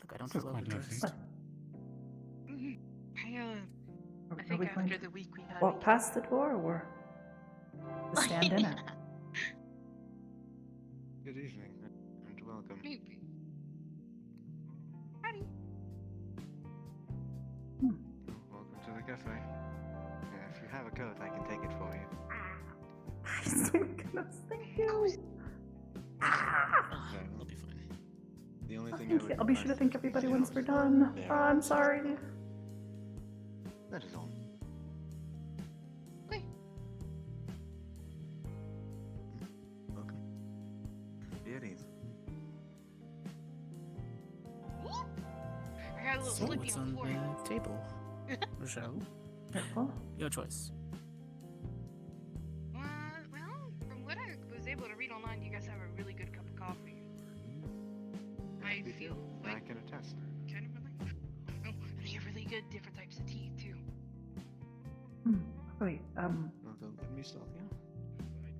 Look, I don't That's feel quite overdressed. lovely. I Are think we going after to the week we had. walk past the door or to stand in it? Good evening and welcome. Maybe. Howdy. Welcome to the cafe. Yeah, if you have a coat, I can take it for you. Oh my goodness, thank you. I'll be fine. The only thing Thank you. I'll be sure to thank everybody once we're done. Oh, I'm sorry. That is all. Okay. Welcome. Be at ease. I got a little So slippy what's on on the floor. the table? Rochelle, Careful. your choice. Well, from what I was able to read online, you guys have a really good cup of coffee. I We feel do. like I can attest. kind of really. Oh, and they have really good different types of tea too. Wait, Well, don't let me stop you.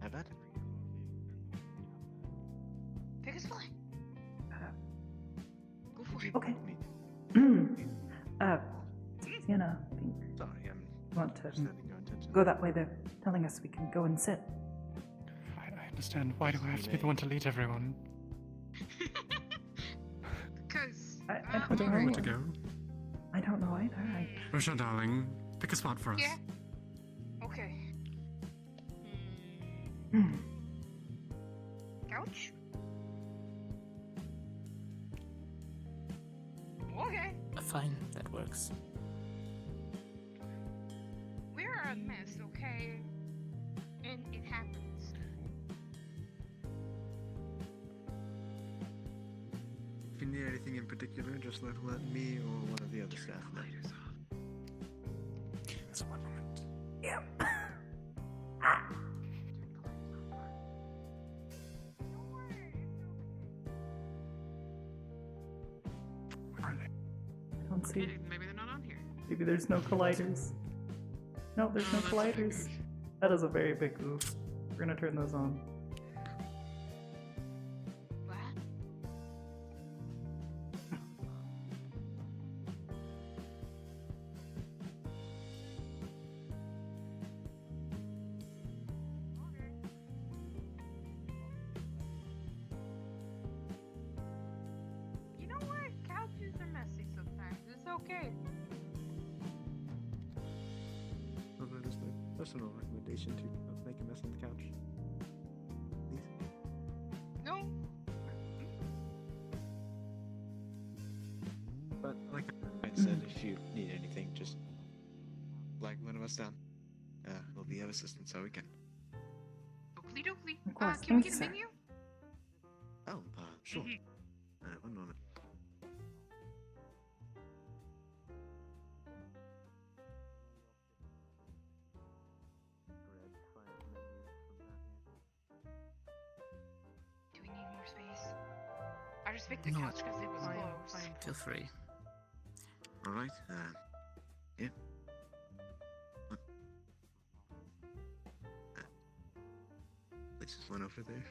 I bet. Pick a spot. Go for it. okay. Me. Sienna, I think Sorry, I'm you want to setting your attention. go that way. They're telling us we can go and sit. I understand. Why do I have to be the one to lead everyone? Because I I don't know where to go. I don't know either. Rochelle, darling, pick a spot for us. Yeah. Okay. Couch. Okay. Fine, that works. We're a mess, okay? And it happens. If you need anything in particular, just let me or one of the other staff know. Just one moment. Yep. Where are they? I don't see. Maybe they're not on here. Maybe there's no colliders. No, there's no colliders. That is a very big oof. We're gonna turn those on. What? You know what? Couches are messy sometimes. It's okay. Well, that is my personal recommendation to make a mess on the couch. Please. No. But like I said, if you need anything, just flag one of us down. We'll be of assistance how we can. Oakley dokley. Of course, Can we thank get you, a sir. menu? Oh, sure. Mhm. One moment. Do we need more space? I just picked the No, couch because it was fine, close. Feel free. All right. Yeah. This is one over there.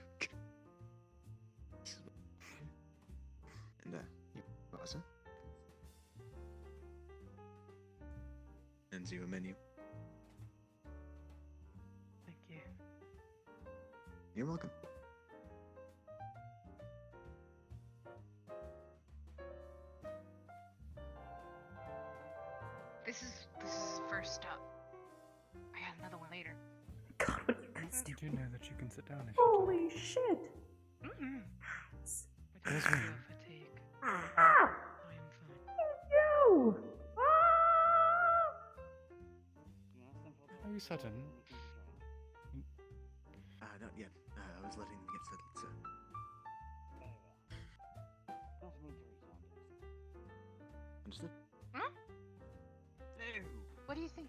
And you awesome. And your menu. Thank you. You're welcome. This is the first stop. I got another one later. God, what are you guys I doing? do know that you can sit down if you Holy shit! Mm-hmm. It is weird. Fatigue. Ah! I am fine. You! Ah! Are you certain? Not yet. I was letting them get settled, sir. Understood? Huh? Hello. What do you think?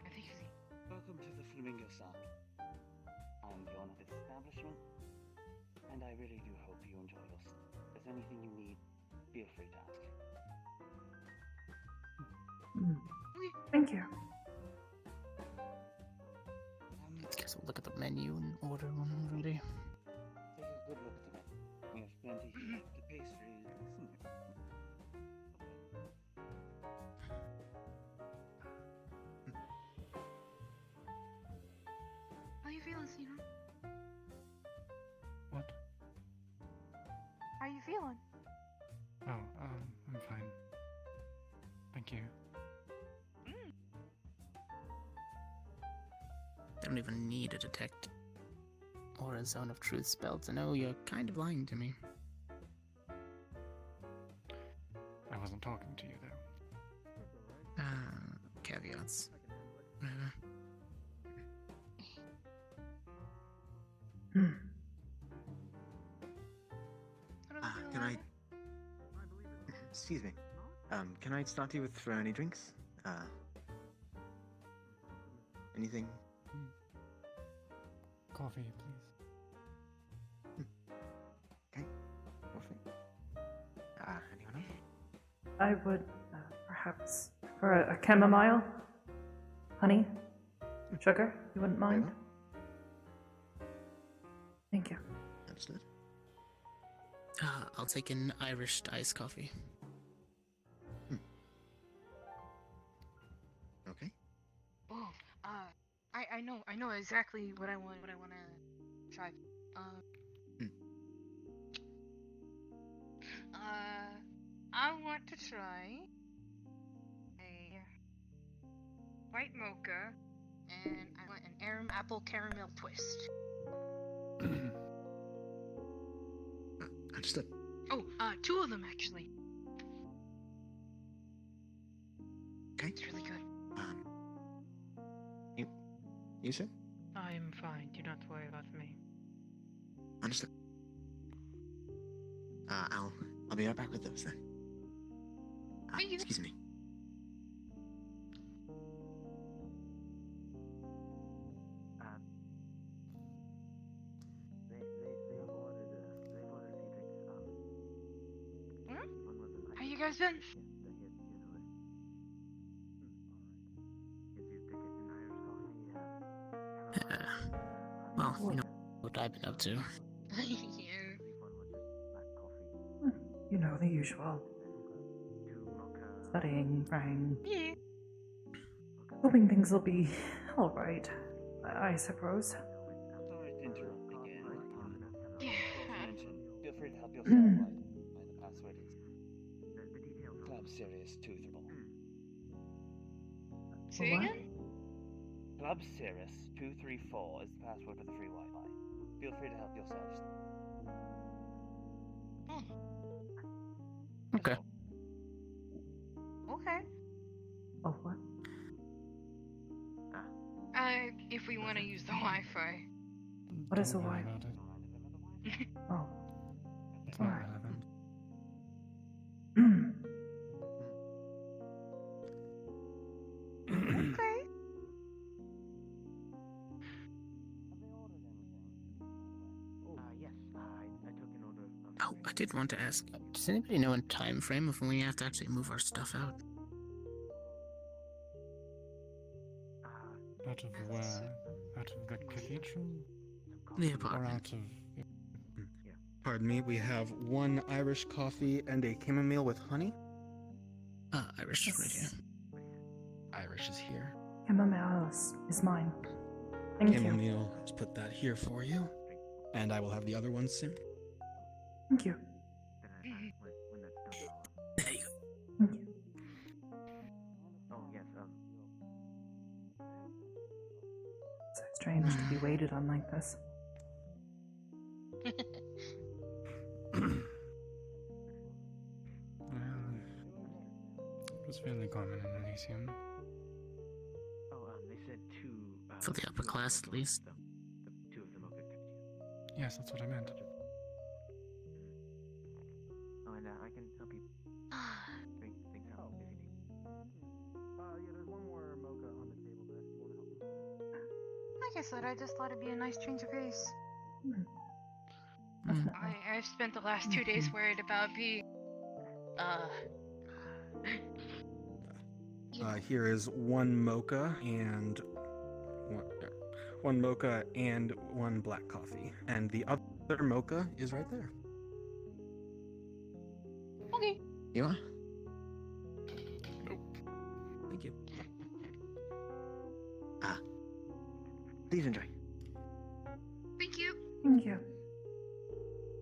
I think you see. Welcome to the Flamingo Sound. I'm the owner of this establishment, and I really do hope you enjoy your stay. If there's anything you need, feel free to ask. Thank you. Guess we'll look at the menu and order when we're ready. Take a good look at the menu. We have plenty of the pastries. feeling? Oh, I'm fine. Thank you. Mm. I don't even need a detect or a zone of truth spell to know you're kind of lying to me. I wasn't talking to you, though. Caveats. Hmm. What are we doing Can I? later? Excuse me. Can I start you with for any drinks? Anything? Coffee, please. Okay. Coffee. Anyone else? I would perhaps for a chamomile, honey, sugar. You wouldn't Very mind? well. Thank you. Understood. I'll take an Irish iced coffee. Okay. Oh, I know exactly what I want to try. I want to try a white mocha, and I want an arum apple caramel twist. Understood. Oh, two of them actually. Okay. It's really good. You sir? I'm fine. Do not worry about me. Understood. I'll be right back with those then. Thank you. Excuse me. How you guys been? Well, you know what I've been up to. Yeah. You know, the usual. Studying, praying, Yeah. hoping things will be alright, I suppose. Sorry to interrupt again. Yeah. As mentioned, feel free to help yourself by the password is Club Sirius 234. Say What? again? Club Sirius 234 is the password for the free Wi-Fi. Feel free to help yourselves. Okay. Okay. Oh, what? If we want to use the Wi-Fi. What is Don't a worry Wi-Fi? about it. Oh. It's not Alright. relevant. Okay. Yes, I took an order of... Oh, I did want to ask, does anybody know in time frame of when we have to actually move our stuff out? Out of where? Out of the cathedral? The Or apartment. out of... Pardon me, we have one Irish coffee and a chamomile with honey. Irish is right here. Irish is here. Chamomile is mine. Thank you. Chamomile, let's put that here for you. And I will have the other one soon. Thank you. When that's done, There you Thank you. Oh, yes, So strange to be waited on like this. It was fairly common in Elysium. they said two... For the upper class, at least. The two of them are good pictures. Yes, that's what I meant. Oh, and I can help you bring things out if you need. Yeah, there's one more mocha on the table there. You want to help me? Like I said, I just thought it'd be a nice change of pace. Definitely. I've spent the last 2 days worried about being, Here is one mocha and one black coffee, and the other mocha is right there. Okay. You are? Thank you. Please enjoy. Thank you. Thank you.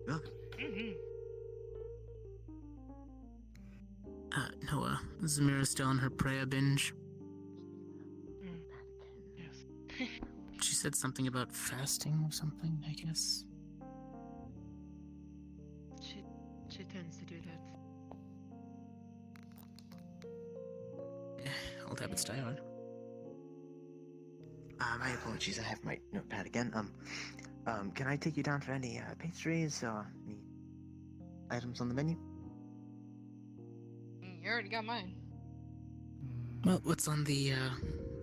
Welcome. Noah, is Zamira still on her prayer binge? Yes. She said something about fasting or something, I guess. She tends to do that. Old habits die hard. My apologies, I have my notepad again. Can I take you down for any pastries or any items on the menu? You already got mine. Well, what's on the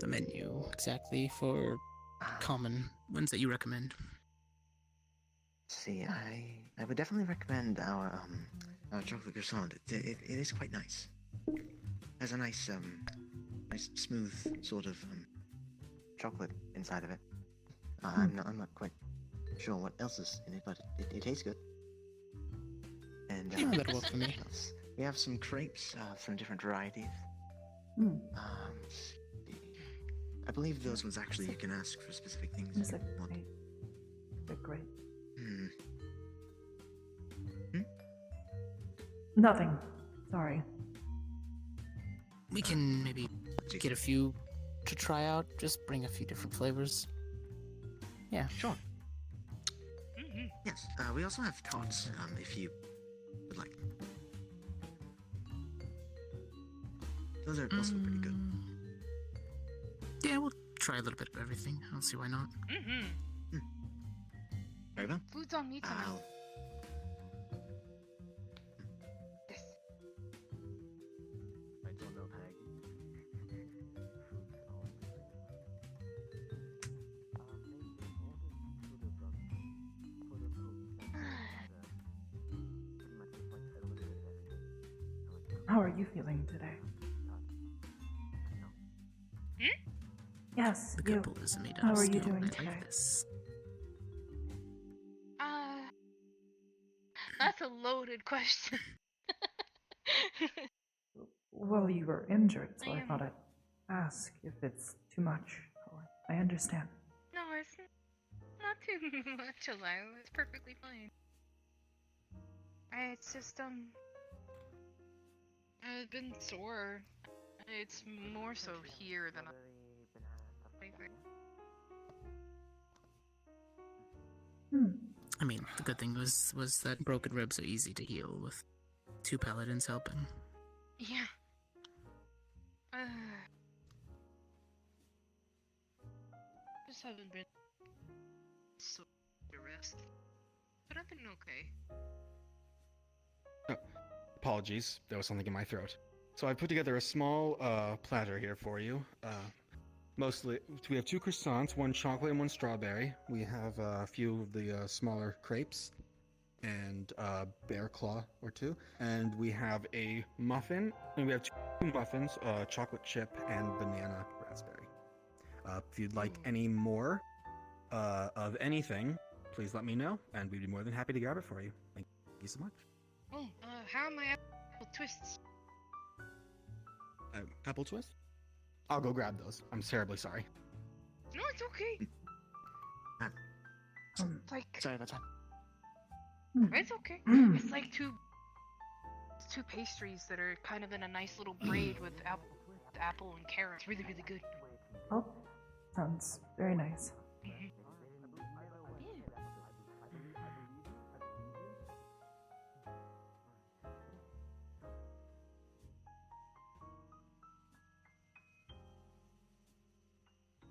menu exactly for common ones that you recommend? See, I would definitely recommend our chocolate croissant. It is quite nice. Has a nice nice smooth sort of chocolate inside of it. I'm not quite sure what else is in it, but it tastes good. And Yeah, that'll work for me. what else? We have some crepes from different varieties. Hmm. I believe those ones actually you can ask for specific things. Is if it you want. great? They're great. Nothing. Sorry. We can maybe get a few to try out. Just bring a few different flavors. Yeah. Sure. Yes. We also have tarts, if you would like. Those are also pretty good. Yeah, we'll try a little bit of everything. I don't see why not. Very well. Food's on me tonight. I'll Yes. I don't know, Peg. How are you feeling today? Yes, The you. couple is made How of are you stone. doing I today? like this. That's a loaded question. Well, you were injured, so I am- thought I'd ask if it's too much. I understand. No, it's not too much, Alyla. It's perfectly fine. It's just, I've been sore. It's more so here than anything. I mean, the good thing was that broken ribs are easy to heal with 2 paladins helping. Yeah. Just haven't been so to rest. But I've been okay. Apologies, there was something in my throat. So I put together a small platter here for you. Mostly, we have 2 croissants, 1 chocolate and 1 strawberry. We have a few of the smaller crepes and bear claw or 2. And we have a muffin, and we have 2 muffins, chocolate chip and banana raspberry. If you'd like any more of anything, please let me know, and we'd be more than happy to grab it for you. Thank you so much. Oh, how am I apple twists? Apple twist? I'll go grab those. I'm terribly sorry. No, it's okay. It's like sorry about that. it's okay. It's like two pastries that are kind of in a nice little braid with apple and carrots. Really, really good. Oh, sounds very nice.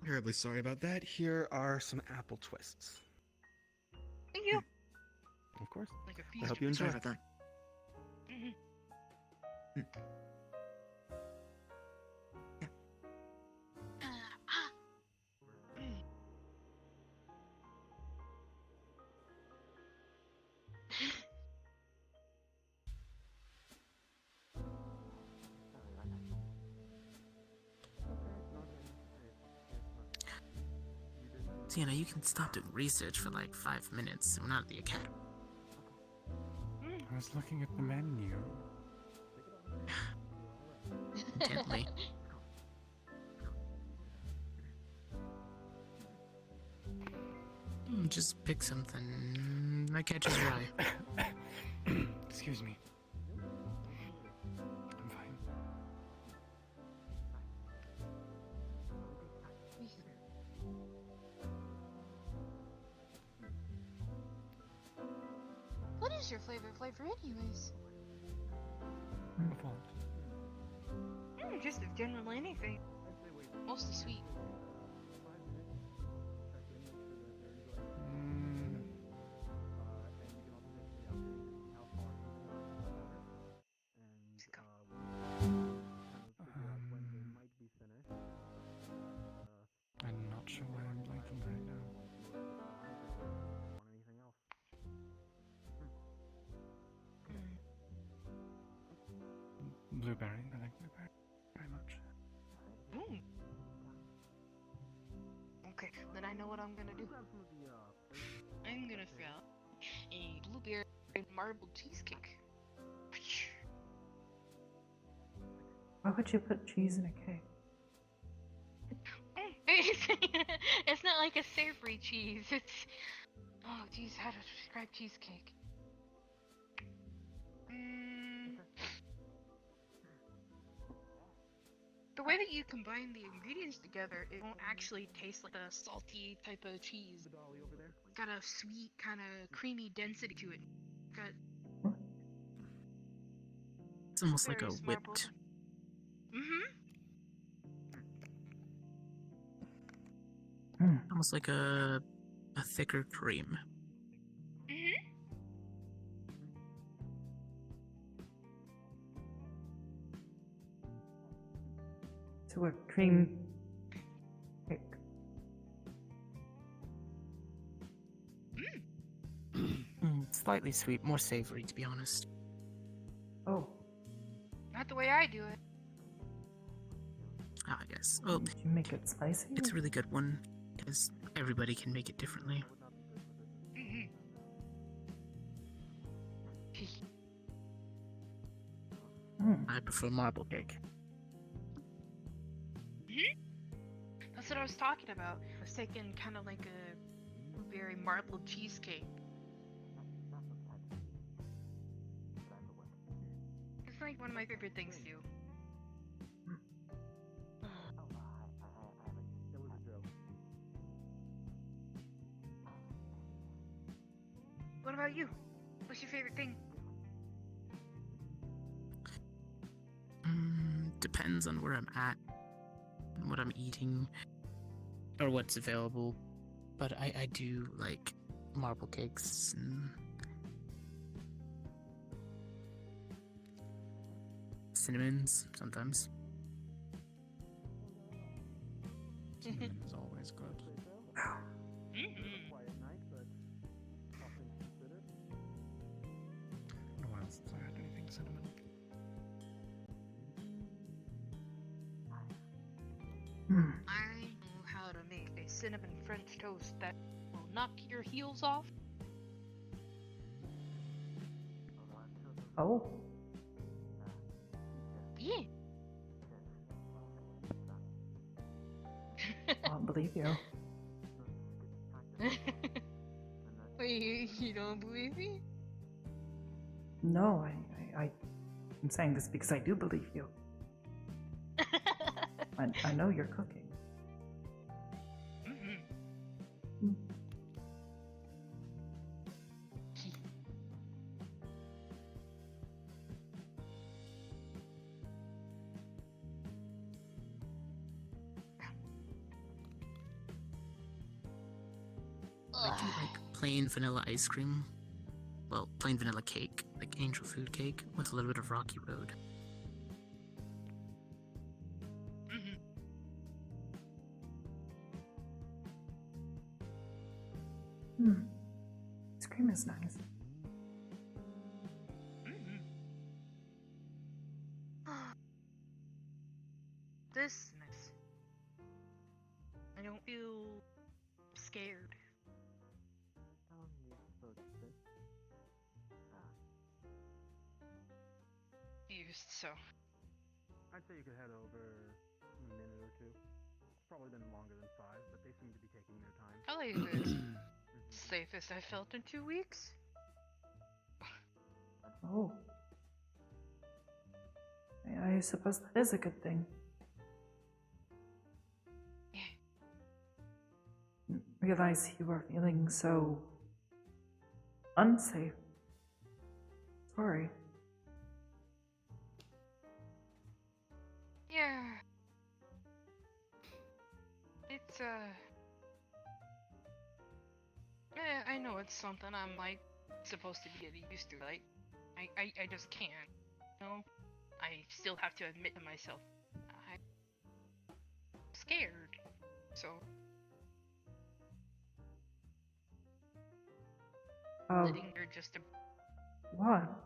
Terribly sorry about that. Here are some apple twists. Thank you. Of course. Like a I feast. hope you enjoy. Sorry about that. So, you can stop doing research for like 5 minutes. We're not at the academy. I was looking at the menu. Intently. Just pick something that catches your eye. Excuse me. I'm fine. What's your favorite flavor, anyways? Of what? Just of generally anything. Mostly sweet. Mm, I'm not sure why I'm blanking right now. Blueberry, I like blueberry very much. Ooh. Okay, then I know what I'm gonna do. I'm gonna throw out a blueberry marble cheesecake. Why would you put cheese in a cake? It's not like a savory cheese. It's oh, geez, how to describe cheesecake? The way that you combine the ingredients together, it won't actually taste like a salty type of cheese. Got a sweet, kind of creamy density to it. Got It's almost like a various marble. whipped. Almost like a thicker cream. To a cream cake. Slightly sweet, more savory, to be honest. Oh, Not the way I do it. I guess. Well, did you make it spicy? it's a really good one, because everybody can make it differently. I prefer marble cake. That's what I was talking about. I was taking kind of like a blueberry marble cheesecake. It's like one of my favorite things to do. What about you? What's your favorite thing? Depends on where I'm at, and what I'm eating, or what's available. But I do like marble cakes and cinnamons sometimes. Cinnamon is always good. I don't know what else I had anything cinnamon. I know how to make a cinnamon French toast that will knock your heels off. Oh, Yeah. I don't believe you. Wait, you don't believe me? No, I'm saying this because I do believe you. I know you're cooking. I do like plain vanilla ice cream. Well, plain vanilla cake, like angel food cake, with a little bit of Rocky Road. This cream is nice. This is nice. I don't feel scared. Used so. I'd say you could head over in a minute or two. It's probably been longer than 5, but they seem to be taking their time. I like this. Safest I felt in 2 weeks. Oh. I suppose that is a good thing. Realize you are feeling so unsafe Sorry. Yeah. It's I know it's something I'm like supposed to be getting used to. Like, I just can't. You know, I still have to admit to myself I'm scared. So letting her just a What?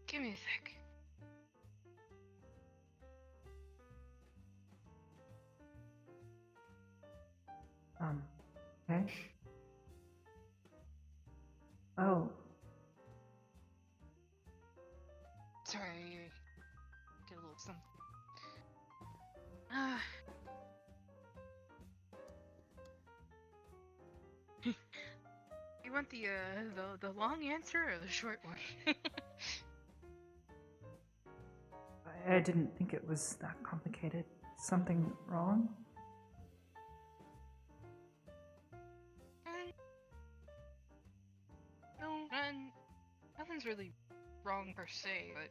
give me a sec. Okay. Oh, Sorry, I did a little something. You want the long answer or the short one? I didn't think it was that complicated. Something wrong? No, nothing's really wrong per se, but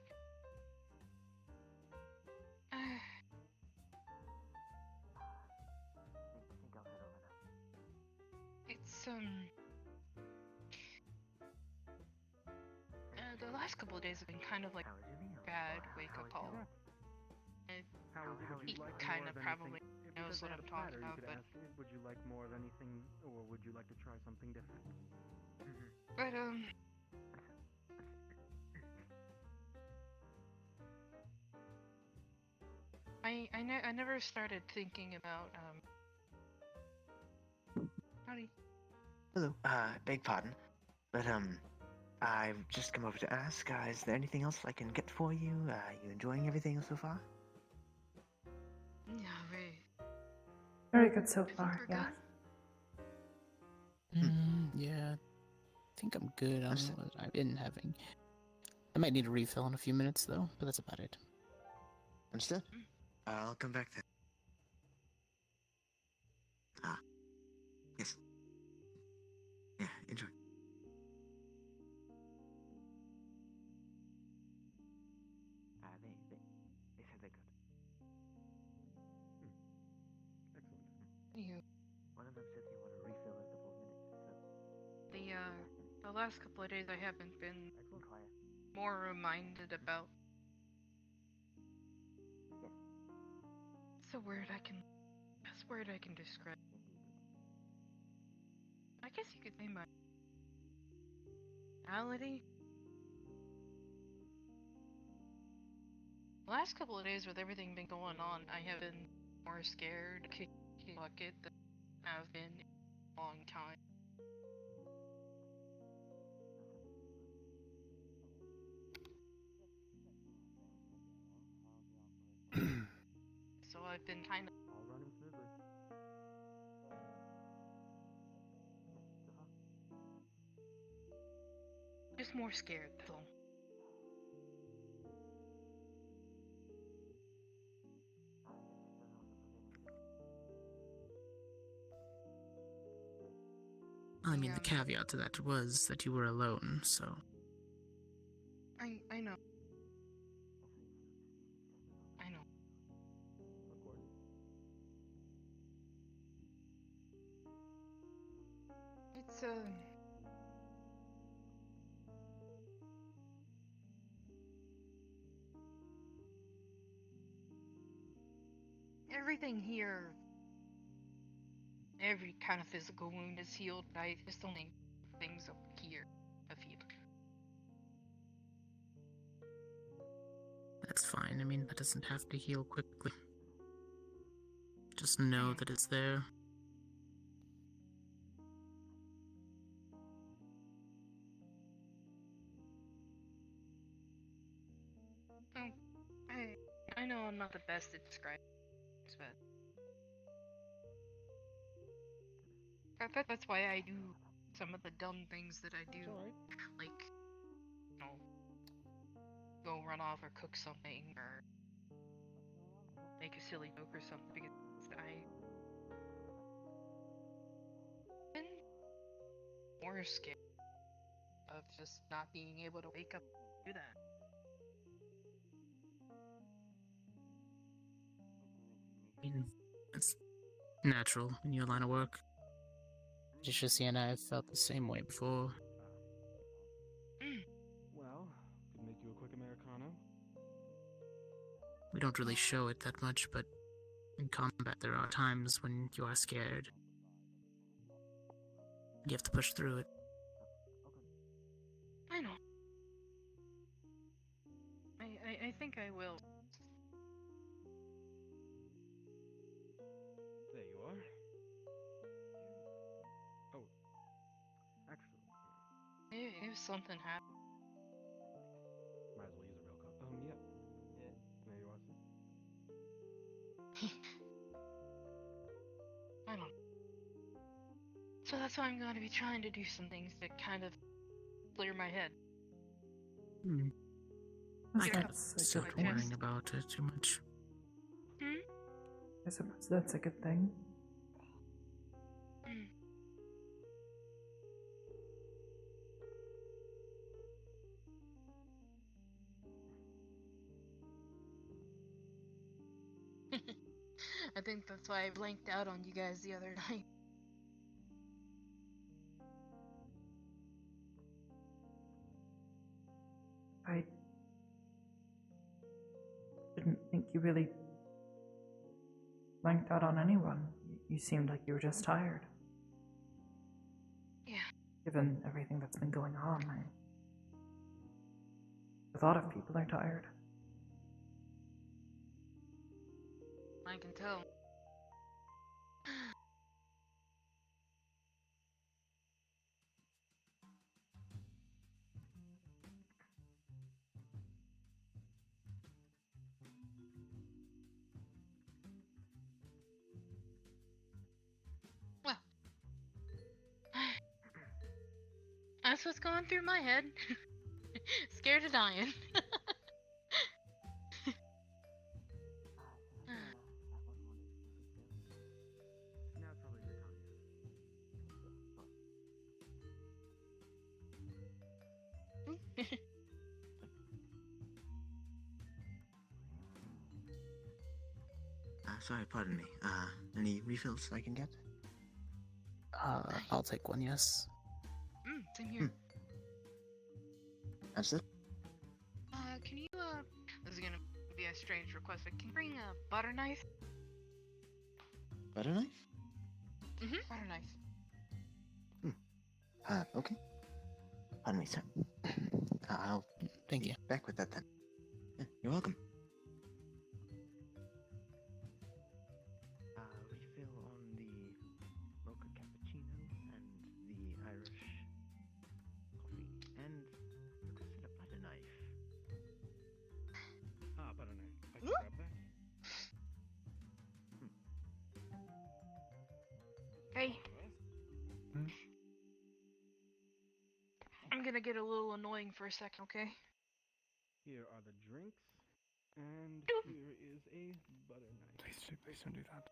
it's the last couple of days have been kind of like bad wake-up call. He kind of probably knows what I'm talking about, you could but ask, would you like more of anything, or would you like to try something different? but I never started thinking about howdy. Hello. Beg pardon, but I've just come over to ask. Is there anything else I can get for you? You enjoying everything so far? Yeah, right. Very good so I think far, we're yeah. good. Yeah, I think I'm good. I don't know Understood. what I've been having. I might need a refill in a few minutes though, but that's about it. Understood. I'll come back then. Yes. Yeah, enjoy. They said they could. Excellent. Anywho, One of them said they want a refill in a couple of minutes, so. the last couple of days I haven't been Excellent. Quiet. more reminded about. Yes. It's a word I can. That's a word I can describe. I guess you could say my reality. The last couple of days with everything been going on, I have been more scared to bucket than I've been in a long time. So I've been kind of. All running smoothly. Just more scared, that's all. I mean, the caveat to that was that you were alone, so. I know. I know. Of course. It's everything here. Every kind of physical wound is healed, but I just don't think things up here have healed. That's fine. I mean, that doesn't have to heal quickly. Just know that it's there. I know I'm not the best at describing this, but that's why I do some of the dumb things that I do. It's alright. Like, you know, go run off or cook something or make a silly joke or something because I've been more scared of just not being able to wake up and do that. I mean, it's natural in your line of work. Patricia and I have felt the same way before. Well, could make you a quick Americano. We don't really show it that much, but in combat there are times when you are scared. You have to push through it. I know. I think I will. There you are. Oh, actually, If something happens. might as well use a real cup. Yeah. There you are, sir. I don't know. So that's why I'm going to be trying to do some things to kind of clear my head. I Get a kind couple of things stopped off my chest. worrying about it too much. I suppose that's a good thing. I think that's why I blanked out on you guys the other night. I didn't think you really blanked out on anyone. You seemed like you were just tired. Yeah. Given everything that's been going on, a lot of people are tired. I can tell. Well, that's what's going through my head. Scared of dying. Now it's probably your time. Sorry, pardon me. Any refills I can get? I'll take one, yes. Same here. That's it? Can you, this is gonna be a strange request, but can you bring a butter knife? Butter knife? Butter knife. Okay. Pardon me, sir. I'll Thank be you. back with that then. Yeah, you're welcome. Refill on the mocha cappuccino and the Irish coffee. And requested a butter knife. Butter knife. I can grab that. Hey. I'm gonna get a little annoying for a second, okay? Here are the drinks, and here is a butter knife. Please don't do that.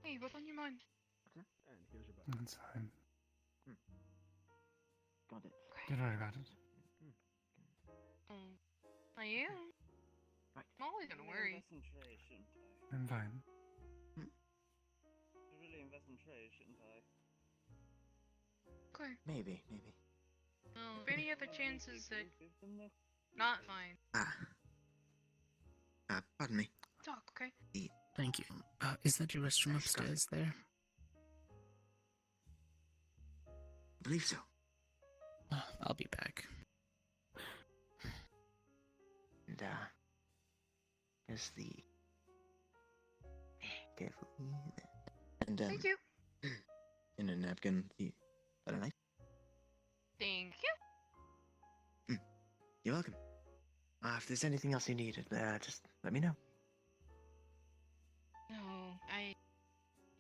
Hey, what's on your mind? And here's your butter. That's fine. Got it. Don't worry about it. I am. Right. I'm always gonna worry. I'm fine. Really invest in trade, shouldn't I? Okay. Maybe. Oh, if any other chances that not fine. Pardon me. Talk, okay? Thank you. Is that your restroom upstairs there? I believe so. I'll be back. And, there's the... Carefully. And, Thank you. in a napkin, the butter knife. Thank you. You're welcome. If there's anything else you need, just let me know. No, I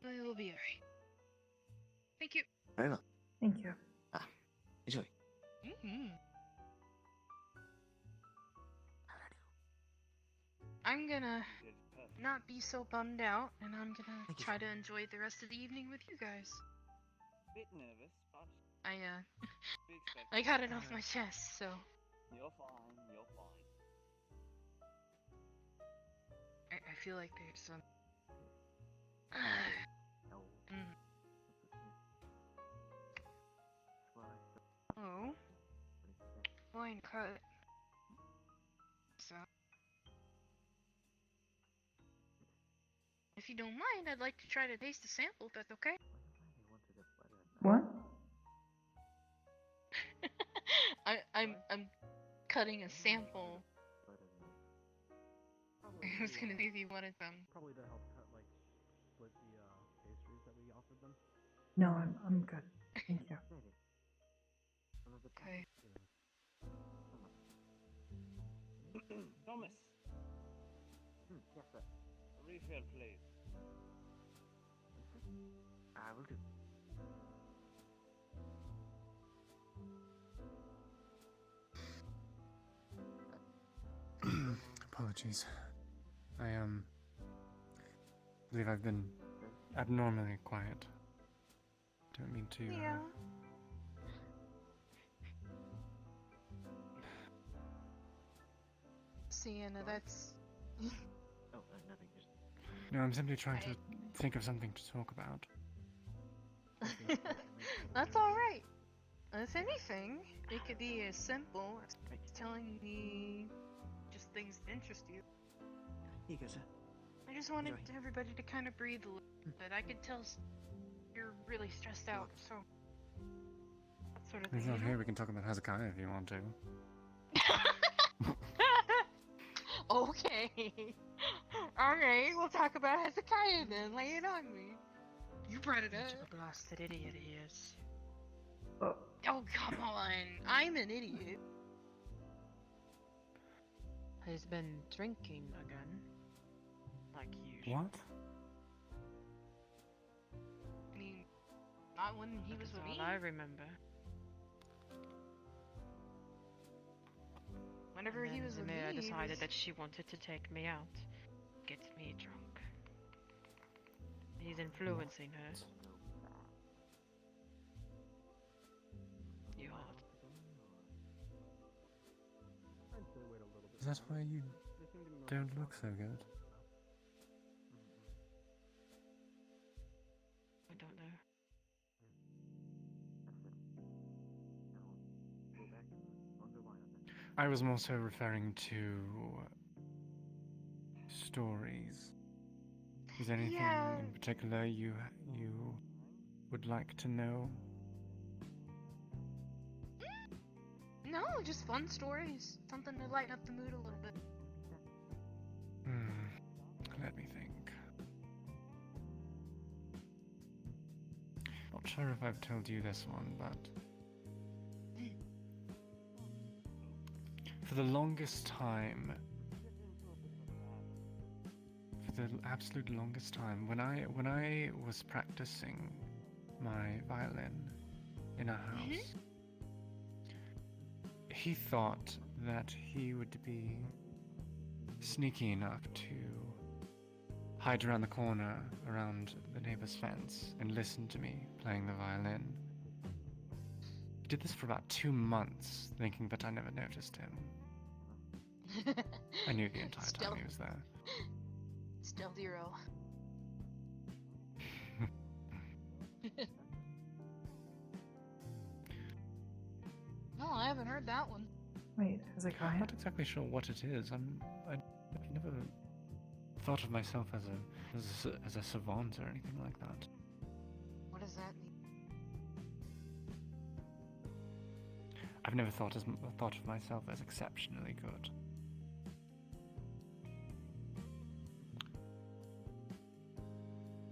will be alright. Thank you. Very well. Thank you. Enjoy. I'm gonna You did perfect. not be so bummed out, and I'm gonna Thank you, try sir. to enjoy the rest of the evening with you guys. Bit nervous, but I we expect I it. got it off my chest, so You're fine, you're fine. I feel like there's some. No. Mm. Well, Oh, line cut. So, if you don't mind, I'd like to try to taste a sample. If that's okay. What? I'm cutting a sample. Probably I was to, gonna see if you wanted some. probably to help cut, like, split the pastries that we offered them. No, I'm good. Thank you. Okay. Thomas, Yes, sir. a refill, please. I will do. Apologies. I believe I've been abnormally quiet. Don't mean to. Yeah. Sienna, that's. Oh, nothing. Just No, I'm simply trying to think of something to talk about. That's alright. If anything, it could be as simple as telling me just things that interest you. here you go, sir. I just wanted Enjoy. everybody to kind of breathe a little bit. I could tell you're really stressed out, so. That sort of He's thing. not You know? here. We can talk about Hezekiah if you want to. Okay. Alright, we'll talk about Hezekiah then. Lay it on me. You brought it Much up. of a blasted idiot he is. Oh, Oh, come on. I'm an idiot. He's been drinking again. Like usual. What? I mean, not when he That was is with all me. I remember. Whenever And he then was with me, Zamira he decided was... that she wanted to take me out, get me drunk. He's influencing her. You heard. I'd say wait a little bit. Is that why you They seem to be more don't look so good? I don't know. I was more so referring to stories. Is there anything Yeah. in particular you would like to know? No, just fun stories. Something to lighten up the mood a little bit. Let me think. Not sure if I've told you this one, but for the longest time, for the absolute longest time, when I was practicing my violin in a house, he thought that he would be sneaky enough to hide around the corner around the neighbor's fence and listen to me playing the violin. He did this for about 2 months, thinking that I never noticed him. I knew the entire time he was there. Stealthy roll. No, I haven't heard that one. wait, I'm Hezekiah? not exactly sure what it is. I've never thought of myself as a savant or anything like that. What does that mean? I've never thought of myself as exceptionally good.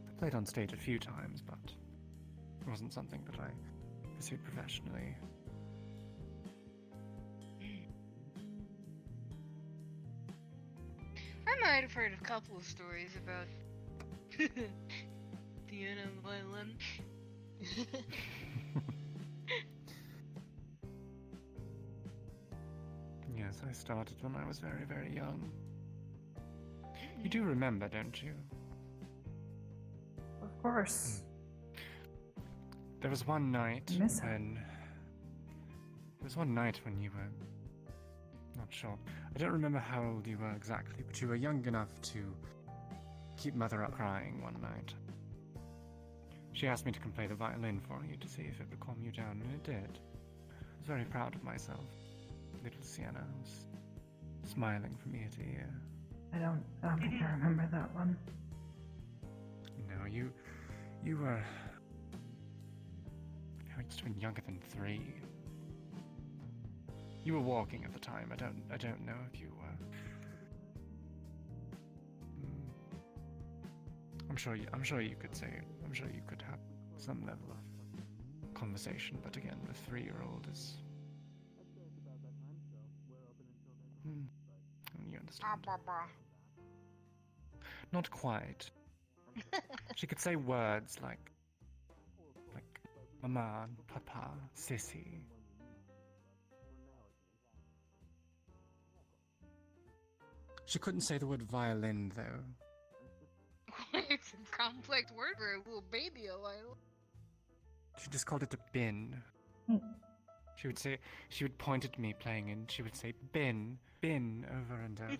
I played on stage a few times, but it wasn't something that I pursued professionally. I might have heard a couple of stories about the violin. Yes, I started when I was very, very young. You do remember, don't you? Of course. There was one night Miss her. when... There was one night when you were... Not sure. I don't remember how old you were exactly, but you were young enough to keep Mother up crying one night. She asked me to come play the violin for you to see if it would calm you down, and it did. I was very proud of myself. Little Sienna was smiling from ear to ear. I don't think I remember that one. No, you were... You must have been younger than 3. You were walking at the time. I don't know if you were. I'm sure you could say. I'm sure you could have some level of conversation, but again, a 3-year-old is. You understand? Not quite. She could say words like Mama, Papa, Sissy. She couldn't say the word violin, though. It's a complex word for a little baby, Alyla. She just called it a bin. Hmm. She would point at me playing and she would say bin, over and over.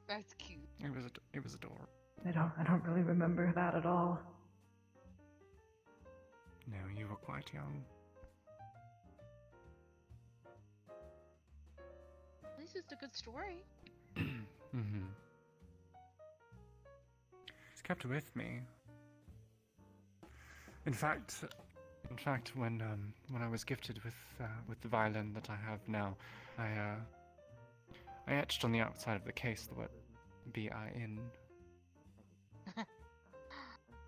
That's cute. It was adorable. I don't really remember that at all. No, you were quite young. This is a good story. Mm-hmm. It's kept with me. In fact, when I was gifted with the violin that I have now, I etched on the outside of the case the word B-I-N.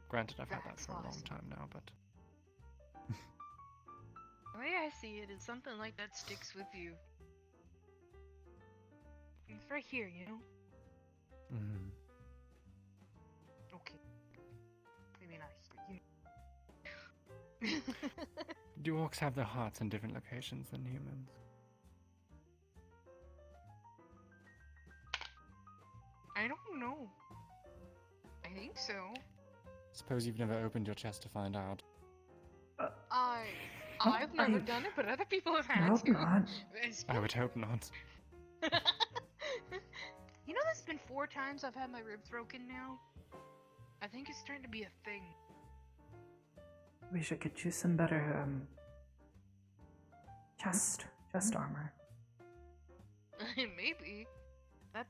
Granted, I've had that That's for a long awesome. time now, but The way I see it is something like that sticks with you. It's right here, you know? mm-hmm. Okay. Maybe nice, but you know. Orcs have their hearts in different locations than humans. I don't know. I think so. Suppose you've never opened your chest to find out. I've never done it, but other people have I had hope to. not. I would hope not. You know, there's been 4 times I've had my ribs broken now. I think it's starting to be a thing. We should get you some better chest armor. Maybe. That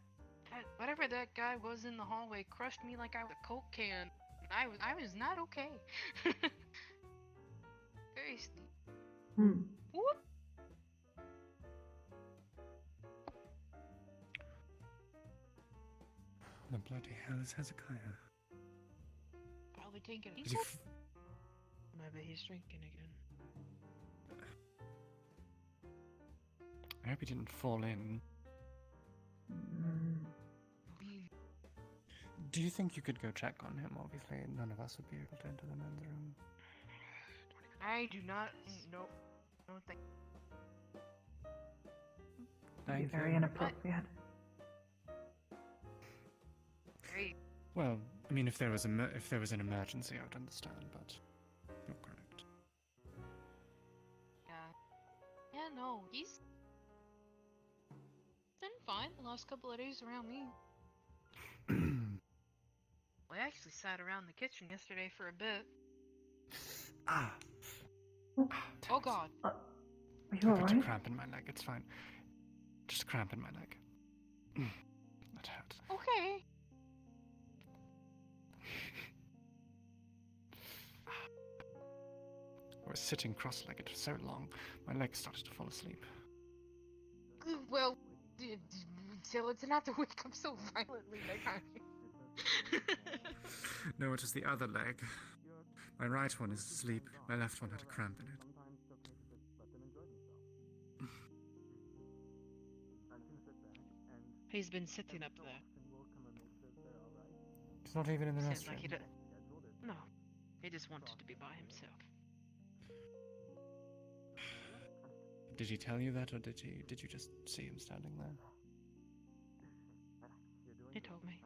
whatever that guy was in the hallway crushed me like I was a Coke can. I was not okay. Very steep. Whoop. The bloody hell is Hezekiah? Probably taking a Is he Maybe he's drinking again. I hope he didn't fall in. Do you think you could go check on him? Obviously, none of us would be able to enter the men's room. I do not. No. No, thank Thank Very you. inappropriate. Great. Well, I mean, if there was an emergency, I would understand, but you're correct. Yeah. Yeah, no, he's been fine the last couple of days around me. We actually sat around the kitchen yesterday for a bit. Oh god. Are you I've got a alright? cramp in my leg. It's fine. Just a cramp in my leg. That hurt. Okay. I was sitting cross-legged for so long, my legs started to fall asleep. Well, tell it not to wake up so violently next time. No, it was the other leg. My right one is asleep, my left one had a cramp in it. He's been sitting up there. He's not even in the Seems like restroom. he No, he just wanted to be by himself. Did he tell you that, or did you just see him standing there? He told me.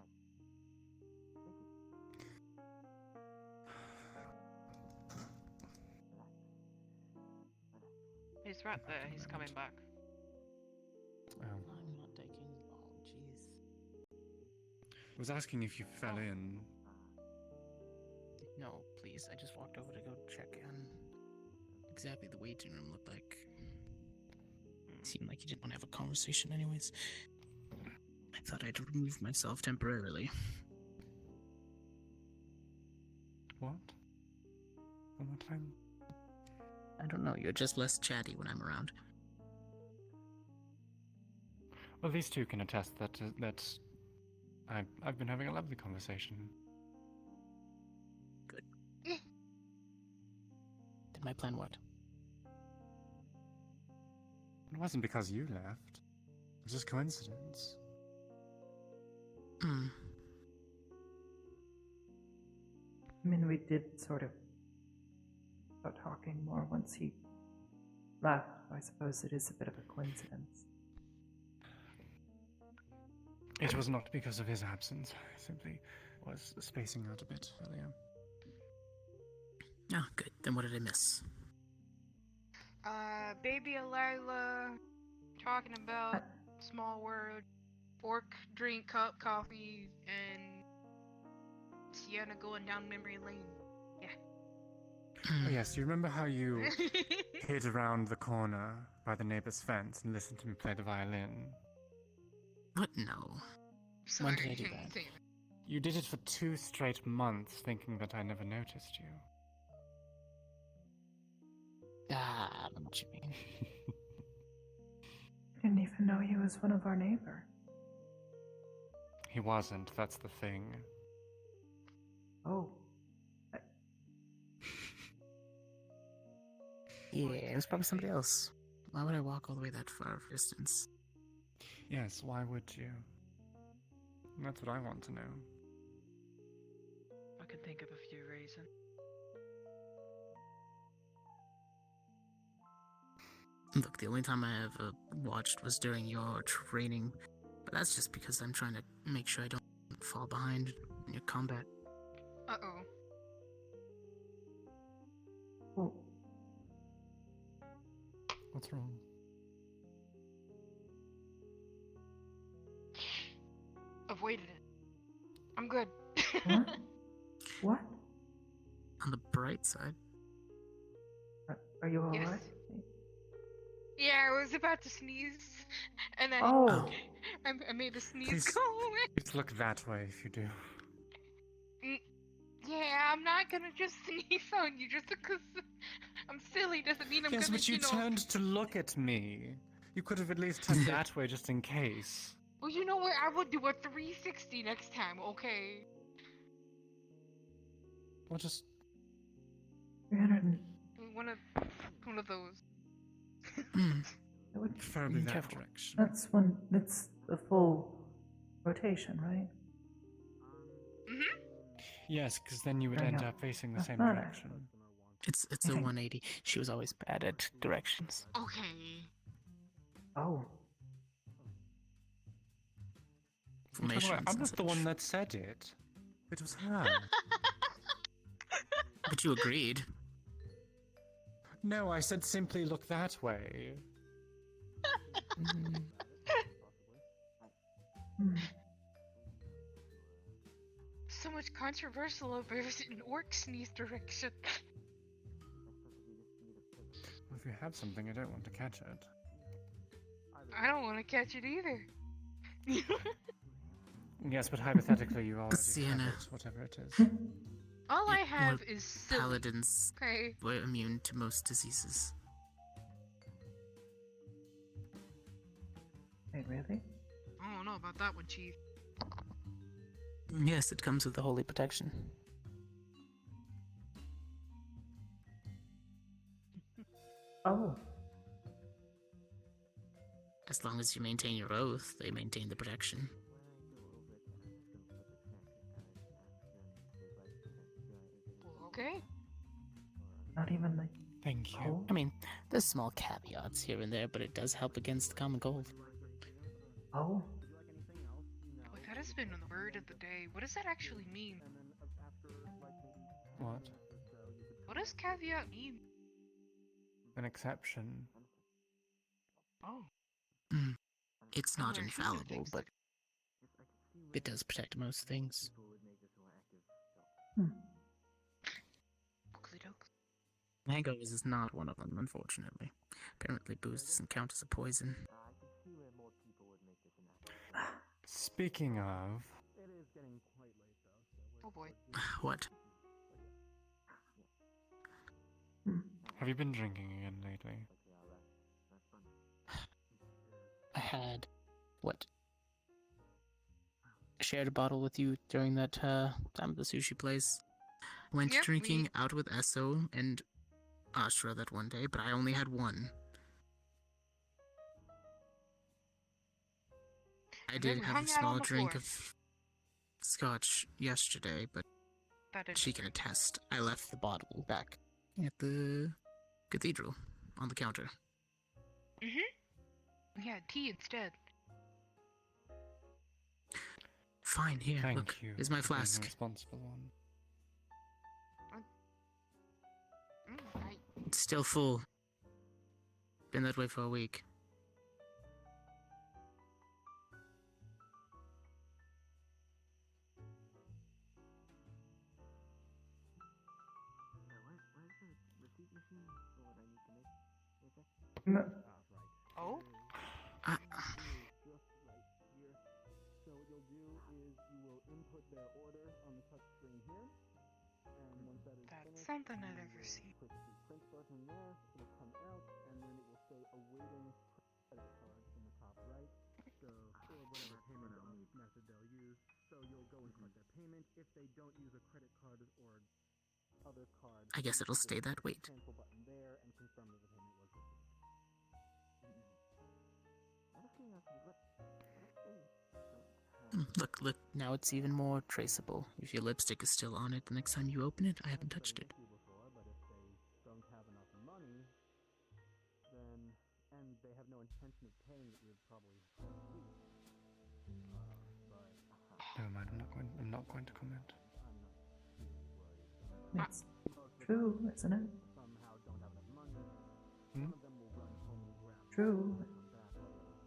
He's right there. He's coming back. Oh. I'm not taking long, jeez. I was asking if you fell in. No, please. I just walked over to go check on exactly the waiting room looked like. Seemed like he didn't want to have a conversation anyways. I thought I'd remove myself temporarily. What? One more time? I don't know, you're just less chatty when I'm around. Well, these two can attest that I've been having a lovely conversation. Good. Did my plan what? It wasn't because you left. It was just coincidence. Hmm. I mean, we did sort of start talking more once he left. I suppose it is a bit of a coincidence. It was not because of his absence. I simply was spacing out a bit earlier. Ah, good. Then what did I miss? Baby Alyla talking about small world, fork, drink, cup, coffee, and Sienna going down memory lane. Yeah. Oh yes, you remember how you hid around the corner by the neighbor's fence and listened to me play the violin? What? No. Sorry, When did I do that? say You did it for 2 straight months, thinking that I never noticed you. Ah, I don't know what you mean. I didn't even know he was one of our neighbor. He wasn't, that's the thing. Oh. Yeah, it was probably somebody else. Why would I walk all the way that far of distance? Yes, why would you? That's what I want to know. I can think of a few reasons. Look, the only time I ever watched was during your training, but that's just because I'm trying to make sure I don't fall behind in your combat. Uh-oh. Well, What's wrong? Avoided it. I'm good. what? What? On the bright side, Are you Yes. alright? Yeah, I was about to sneeze, and then Oh. I made a sneeze Please- go away. Please look that way if you do. Yeah, I'm not gonna just sneeze on you just because I'm silly doesn't mean I'm Yes, gonna, but you turned to look at me. You could have at least turned that way just in case. Well, you know what? I will do a 360 next time, okay? Well, just 300. One of those. That would, preferably that Careful. direction. that's a full rotation, right? Mhm. Yes, because then you would Fair end enough. up facing the That's same fine. direction. it's a 180. She was always bad at directions. Okay. Oh. By the way, Formations. I'm and not the one such. that said it. It was her. But you agreed. No, I said simply look that way. Mm, Hmm. So much controversial over an orc sneeze direction. Well, if you have something, I don't want to catch it. I don't want to catch it either. Yes, but hypothetically, you already Sienna. have it, whatever it is. All I Yeah, have well, is silly. Paladins Okay. were immune to most diseases. Wait, really? I don't know about that one, Chief. Yes, it comes with the holy protection. Oh. As long as you maintain your oath, they maintain the protection. Okay. Not even like. Thank you. Oh, I mean, there's small caveats here and there, but it does help against the common cold. oh, Boy, that has been the word of the day. What does that actually mean? What? What does caveat mean? An exception. Oh, Mm, it's not there are human infallible, things but it does protect most things. hmm. Oakley dokes. Mangoes is not one of them, unfortunately. Apparently, booze doesn't count as a poison. Speaking of, Oh boy. What? Hmm. have you been drinking again lately? I had, what? I shared a bottle with you during that time at the sushi place. Went Yep, drinking out with Esso and Astra that one day, but I only had one. I And did then we have hung a out on small the drink floor. of scotch yesterday, but That is she can attest. I left the bottle back at the cathedral on the counter. We had tea instead. Fine, here, Thank look, you. here's my for being a flask. responsible one. It's still full. Been that way for a week. No, Oh? I, So what you'll do is you will input their order on the touch screen here, and once that is That's finished, something I've you ever will seen. click the print button there, it'll come out, and then it will say awaiting credit card in the top right. So, or whatever payment method they'll use. So you'll go and collect that payment. If they don't use a credit card or other card, I guess you it'll can stay just that way. click the cancel button there and confirm that the payment was received. Look, now it's even more traceable. If your lipstick is still on it the next time you open it, I haven't touched it. Before, but if they don't have enough money, then and they have no intention of paying it, would probably leave. But Never mind. I'm not going to comment. I'm not really worried. it's true, isn't it? Somehow don't have enough money. Hmm? One of them will run home and grab True. come back while the others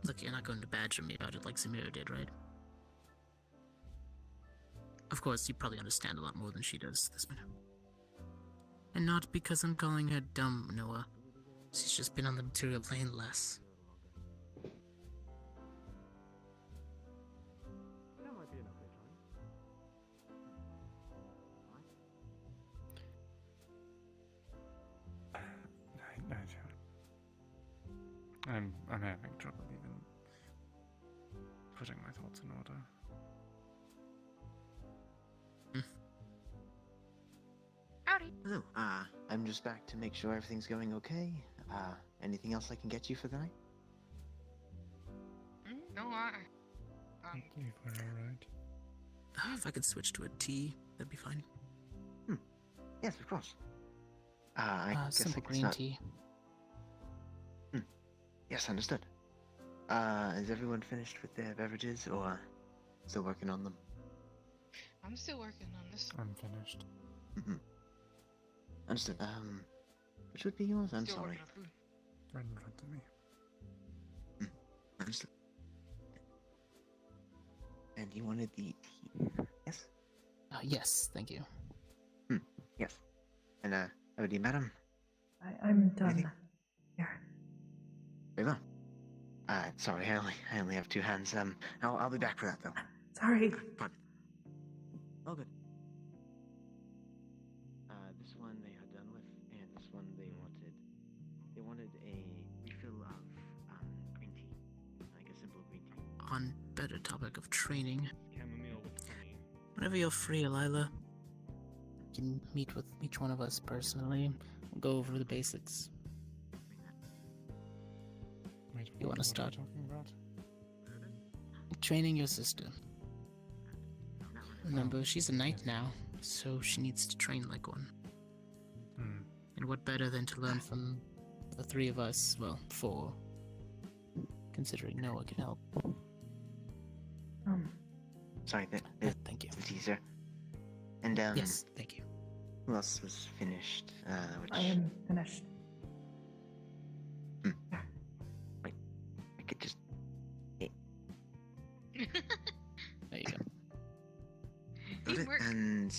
Look, you're not going to badger me about it like Samira did, right? Of course, you probably understand a lot more than she does this minute. And not because I'm calling her dumb, Noah. She's just been on the material plane less. That might be an okay choice. I'm having trouble even putting my thoughts in order. Howdy. Hello. I'm just back to make sure everything's going okay. Anything else I can get you for the night? No, I believe we're alright. If I could switch to a tea, that'd be fine. Yes, of course. I guess I Simple can green start. tea. Yes, understood. Is everyone finished with their beverages, or still working on them? I'm still working on this. I'm finished. Understood. Which would be yours? I'm Still sorry. working on food. Right in front of me. Understood. And you wanted the tea? Yes? Yes, thank you. Yes. And, over to you, madam. I'm done. Anything? Here. Very well. Sorry, I only have two hands. I'll be back for that, though. Sorry. Pardon. All good. This one they are done with, and this one they wanted a refill of green tea. Like a simple green tea. On better topic of training, Chamomile with honey. whenever you're free, Alyla, you can meet with each one of us personally. We'll go over the basics. Wait, You wanna what are start? talking about? Training your sister. Remember, she's a knight now, so she needs to train like one. Hmm. And what better than to learn from the three of us? Well, four. Considering Noah can help. Sorry, Thank you. the teaser. And Yes, thank you. who else was finished? Which I am finished. wait, I could just There you go. got it. Teamwork. And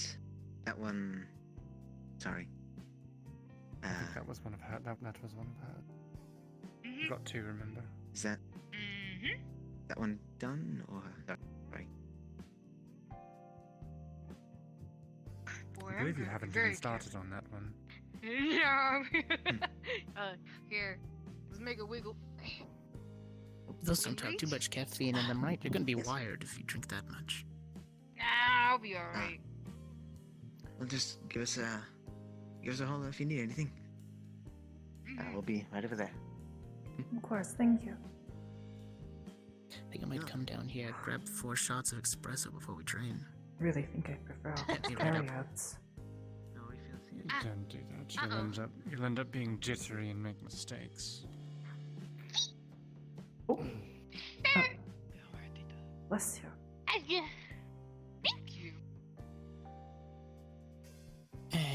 that one. Sorry. I think that was one of her. That was one of her. You got two, remember? Is that that one done or sorry? I believe you haven't even started on that one. Yeah. Here, let's make a wiggle. Those don't have too Wait. much caffeine in them, right? You're gonna be Yes. wired if you drink that much. I'll be alright. Well, just give us a holler if you need anything. We'll be right over there. Of course, thank you. I think I might come down here, grab 4 shots of espresso before we train. Really think I prefer Get me right up. carryouts. Don't do that. You'll end up being jittery and make mistakes. Oh. Bless you. Thank you.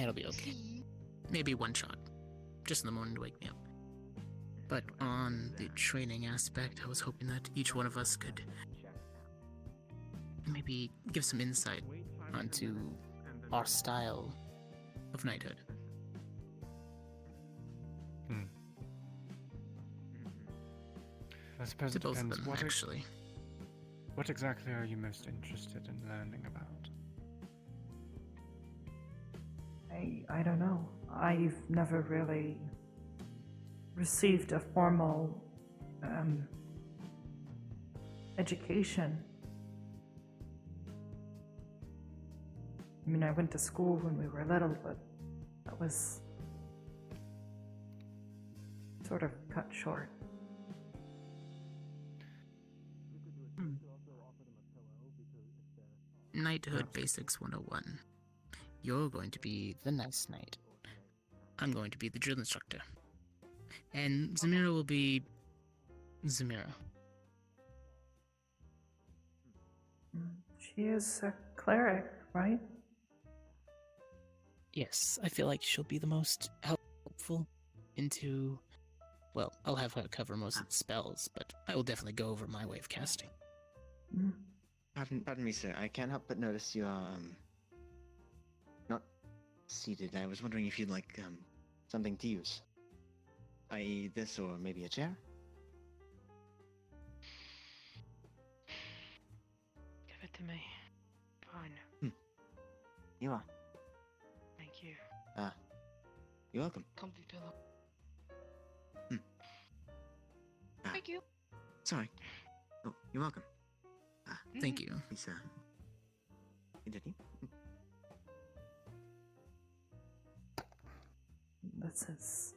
It'll be okay. Maybe 1 shot. Just in the morning to wake me up. But on the training aspect, I was hoping that each one of us could maybe give some insight onto our style of knighthood. I suppose To it both of depends. them, actually. What exactly are you most interested in learning about? I don't know. I've never really received a formal education. I mean, I went to school when we were little, but that was sort of cut short. Knighthood Basics 101. You're going to be the nice knight. I'm going to be the drill instructor. And Zamira will be Zamira. She is a cleric, right? Yes, I feel like she'll be the most helpful into... Well, I'll have her cover most of the spells, but I will definitely go over my way of casting. Mm. Pardon me, sir. I can't help but notice you are not seated. I was wondering if you'd like something to use, i.e., this or maybe a chair. Give it to me. Fine. You are. Thank you. You're welcome. Comfy pillow. Ah. Thank you. Sorry. Oh, you're welcome. Thank you. Please, continue. This is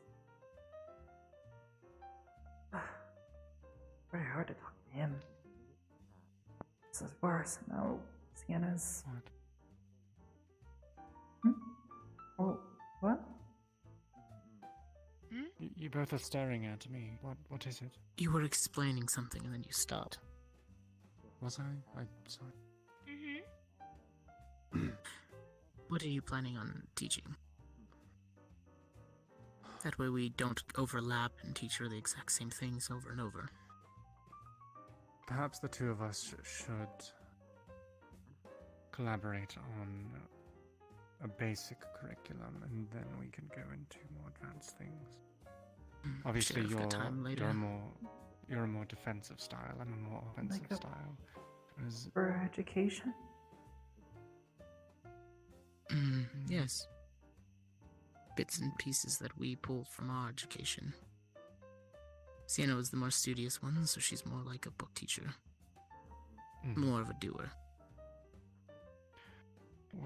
very hard to talk to him. This is worse. No, Sienna's. What? Oh, what? You both are staring at me. What is it? You were explaining something and then you stopped. Was I? I'm sorry. What are you planning on teaching? That way we don't overlap and teach her the exact same things over and over. Perhaps the two of us should collaborate on a basic curriculum, and then we can go into more advanced things. Obviously, Sure, I've got time later. you're a more defensive style. I'm a more offensive Like a- style. Whereas For education? Yes. Bits and pieces that we pulled from our education. Sienna was the more studious one, so she's more like a book teacher. More of a doer.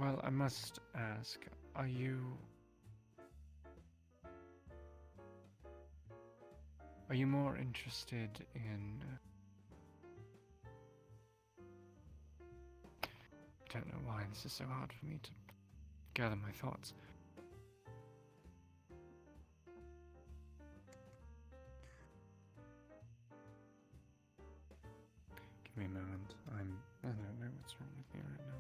Well, I must ask, are you Are you more interested in... I don't know why this is so hard for me to gather my thoughts. Give me a moment. I don't know what's wrong with me right now.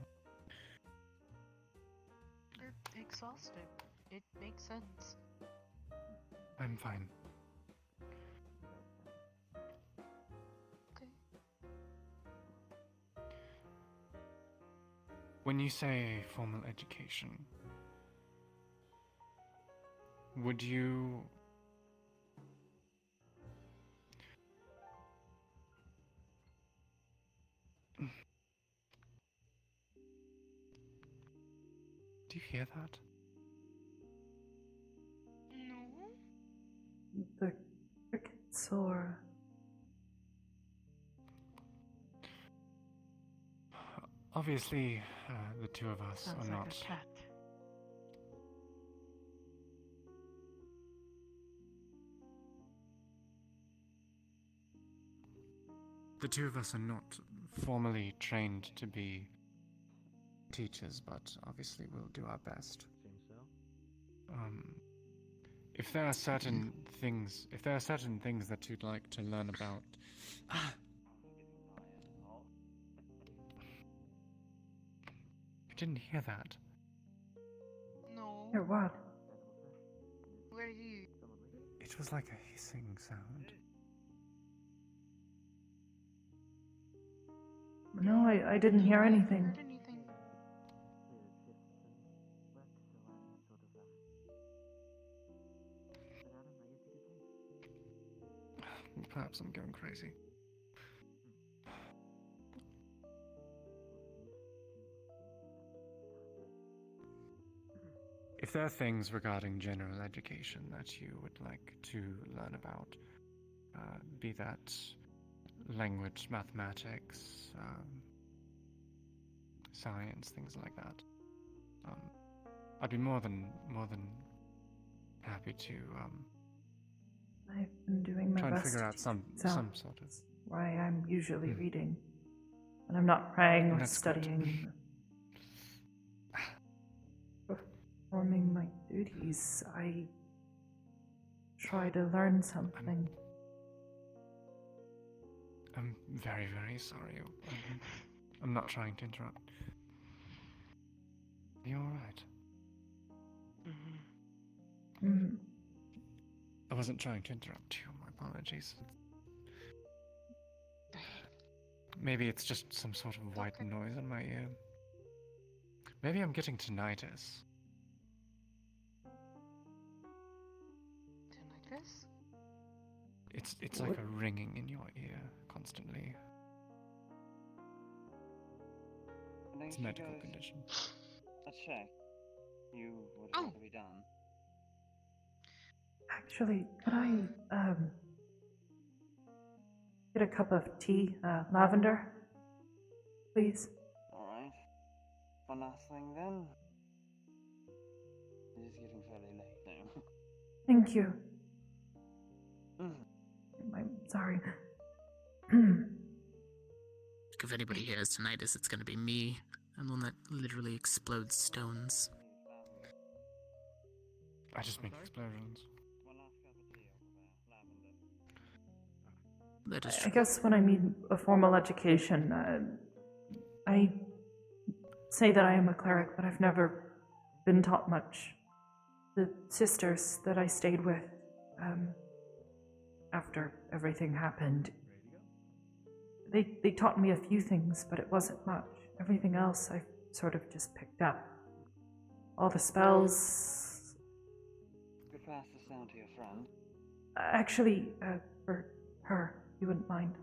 You're exhausted. It makes sense. I'm fine. Okay. When you say formal education, would you... Do you hear that? No. The crickets or... Obviously, the two of us Sounds are like not... a cat. The two of us are not formally trained to be teachers, but obviously we'll do our best. Seems so. If there are certain things, that you'd like to learn about, you didn't hear that. No. Or what? Where are you? It was like a hissing sound. No, I didn't hear anything. Heard anything? Perhaps I'm going crazy. If there are things regarding general education that you would like to learn about, be that language, mathematics, science, things like that, I'd be more than happy to I've been doing my try and best figure to out teach some myself. sort of... Why I'm usually reading. When I'm not praying or That's good. studying. Performing my duties, I try to learn something. I'm very, very sorry. I'm not trying to interrupt. Are you alright? Mm. I wasn't trying to interrupt you. My apologies. Maybe it's just some sort of white noise in my ear. Maybe I'm getting tinnitus. Tinnitus? It's like a ringing in your ear constantly. It's a medical condition. A check. You would Oh. rather be done. Actually, could I get a cup of tea, lavender, please? Alright. One last thing then. It is getting fairly late now. Thank you. Mm. I'm sorry. If anybody here has tinnitus, it's gonna be me. I'm the one that literally explodes stones. I just make explosions. One last cup of tea over there. Lavender. That is I true. guess when I mean a formal education, I say that I am a cleric, but I've never been taught much. The sisters that I stayed with, after everything happened, they taught me a few things, but it wasn't much. Everything else I sort of just picked up. All the spells. You could pass this down to your friend. Actually, for her, you wouldn't mind.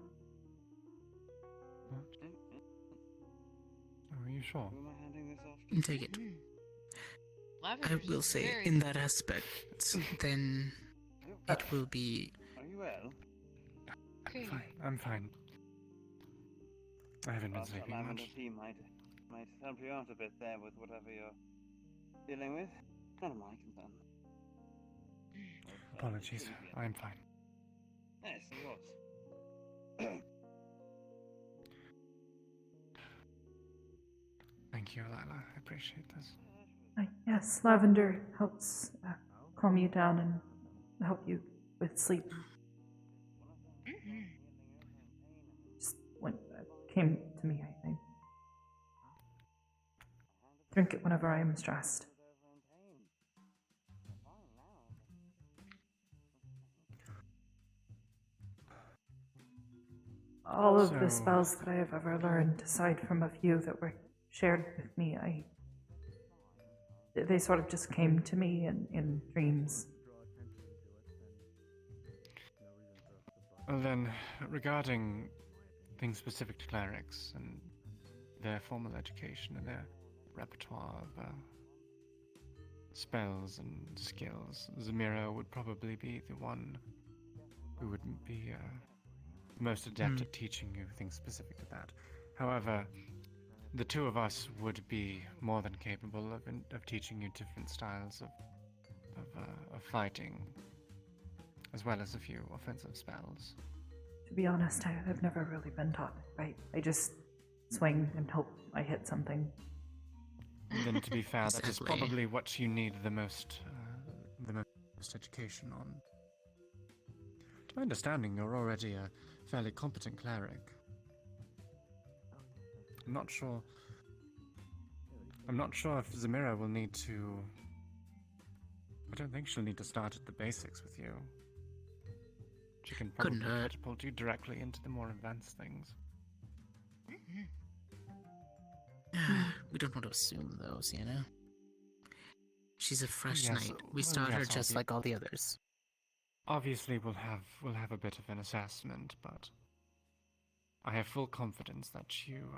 Are you sure? Who am I handing this off to? Take it. I Lavender's will say, very in that aspect, then it will be. Are you well? Okay. I'm fine. I haven't been Perhaps that sleeping lavender much. tea might help you out a bit there with whatever you're dealing with. None of my concern. Apologies. I'm fine. Yes, it was. Thank you, Alyla. I appreciate this. Yes, lavender helps calm you down and help you with sleep. Just when came to me, I drink it whenever I am stressed. All of the So- spells that I have ever learned, aside from a few that were shared with me, they sort of just came to me in dreams. Well then, regarding things specific to clerics and their formal education and their repertoire of spells and skills, Zamira would probably be the one who would be most adept at teaching you things specific to that. However, the two of us would be more than capable of teaching you different styles of fighting, as well as a few offensive spells. To be honest, I've never really been taught to fight. I just swing and hope I hit something. And then, to be fair, that is Exactly. probably what you need the most education on. To my understanding, you're already a fairly competent cleric. I'm not sure if Zamira will need to... I don't think she'll need to start at the basics with you. She can probably Couldn't hurt. catapult you directly into the more advanced things. We don't want to assume, though, Sienna. She's a fresh Yes, knight. We start her yes, just like all the others. Obviously, we'll have a bit of an assessment, but I have full confidence that you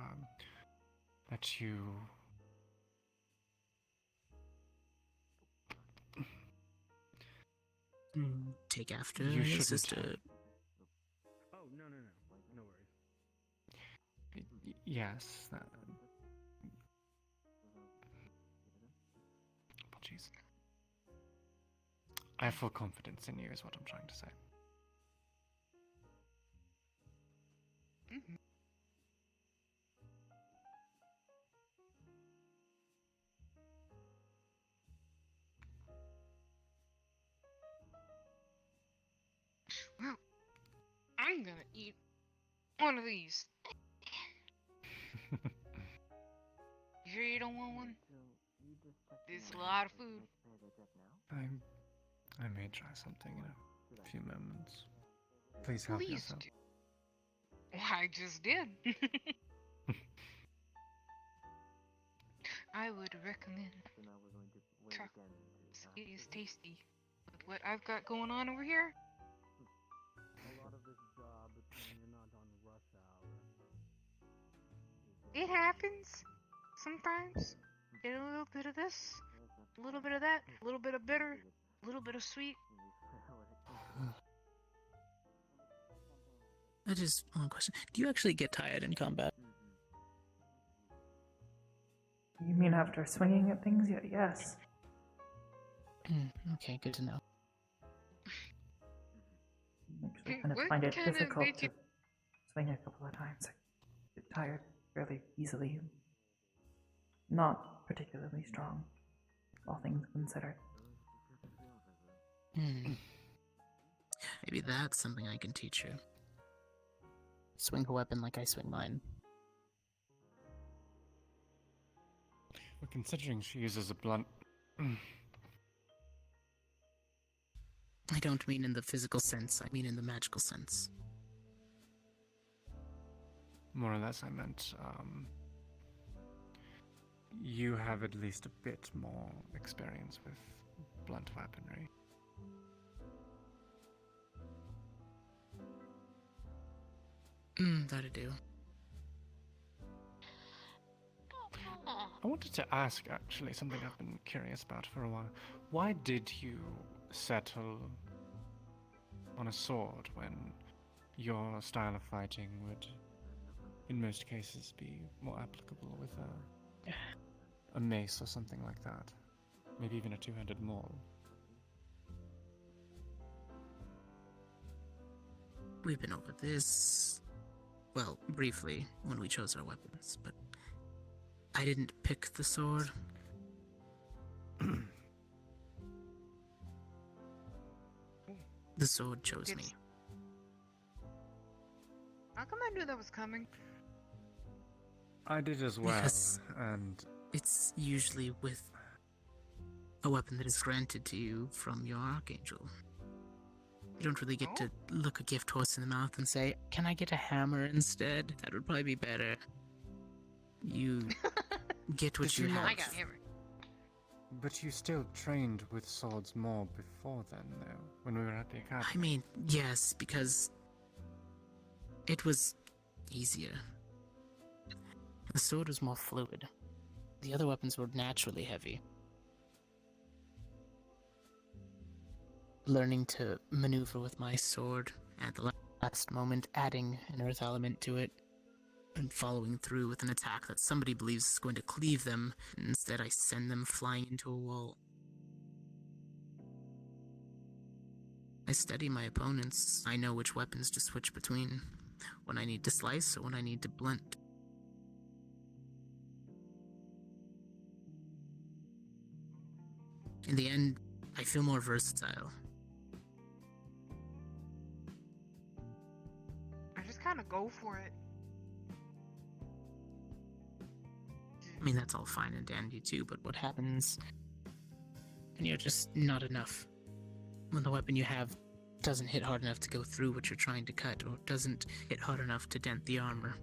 Take after You his shouldn't sister. Oh, no worries. Yes. Apologies. I have full confidence in you, is what I'm trying to say. Well, I'm gonna eat one of these. You sure you don't want one? It's a lot of food. I may try something in a few moments. Please help Please yourself. do. Well, I just did. I would recommend chocolate. It is tasty. With what I've got going on over here, A lot of this job is when you're not on rush hour. it happens. Sometimes. Get a little bit of this, a little bit of that, a little bit of bitter, a little bit of sweet. I just one question: do you actually get tired in combat? You mean after swinging at things? Yes. Okay, good to know. I actually kind of What find it kinda difficult make to it- swing a couple of times. I get tired fairly easily. Not particularly strong, all things considered. Maybe that's something I can teach her. Swing her weapon like I swing mine. Well, considering she uses a blunt... I don't mean in the physical sense, I mean in the magical sense. More or less, I meant, you have at least a bit more experience with blunt weaponry. That I do. I wanted to ask, actually, something I've been curious about for a while. Why did you settle on a sword when your style of fighting would, in most cases, be more applicable with a mace or something like that? Maybe even a two-handed maul. we've been over this. Well, briefly, when we chose our weapons, but I didn't pick the sword. The sword chose me. How come I knew that was coming? I did as well, Because and it's usually with a weapon that is granted to you from your archangel. You don't really get to look a gift horse in the mouth and say, "Can I get a hammer instead?" That would probably be better. You get what Did you you not- have. I got hammer. but you still trained with swords more before then, though, when we were at the academy. I mean, yes, because it was easier. The sword was more fluid. The other weapons were naturally heavy. Learning to maneuver with my sword at the last moment, adding an earth element to it, and following through with an attack that somebody believes is going to cleave them, and instead I send them flying into a wall. I study my opponents. I know which weapons to switch between, when I need to slice or when I need to blunt. In the end, I feel more versatile. I just kind of go for it. I mean, that's all fine and dandy too, but what happens when you're just not enough? When the weapon you have doesn't hit hard enough to go through what you're trying to cut, or doesn't hit hard enough to dent the armor.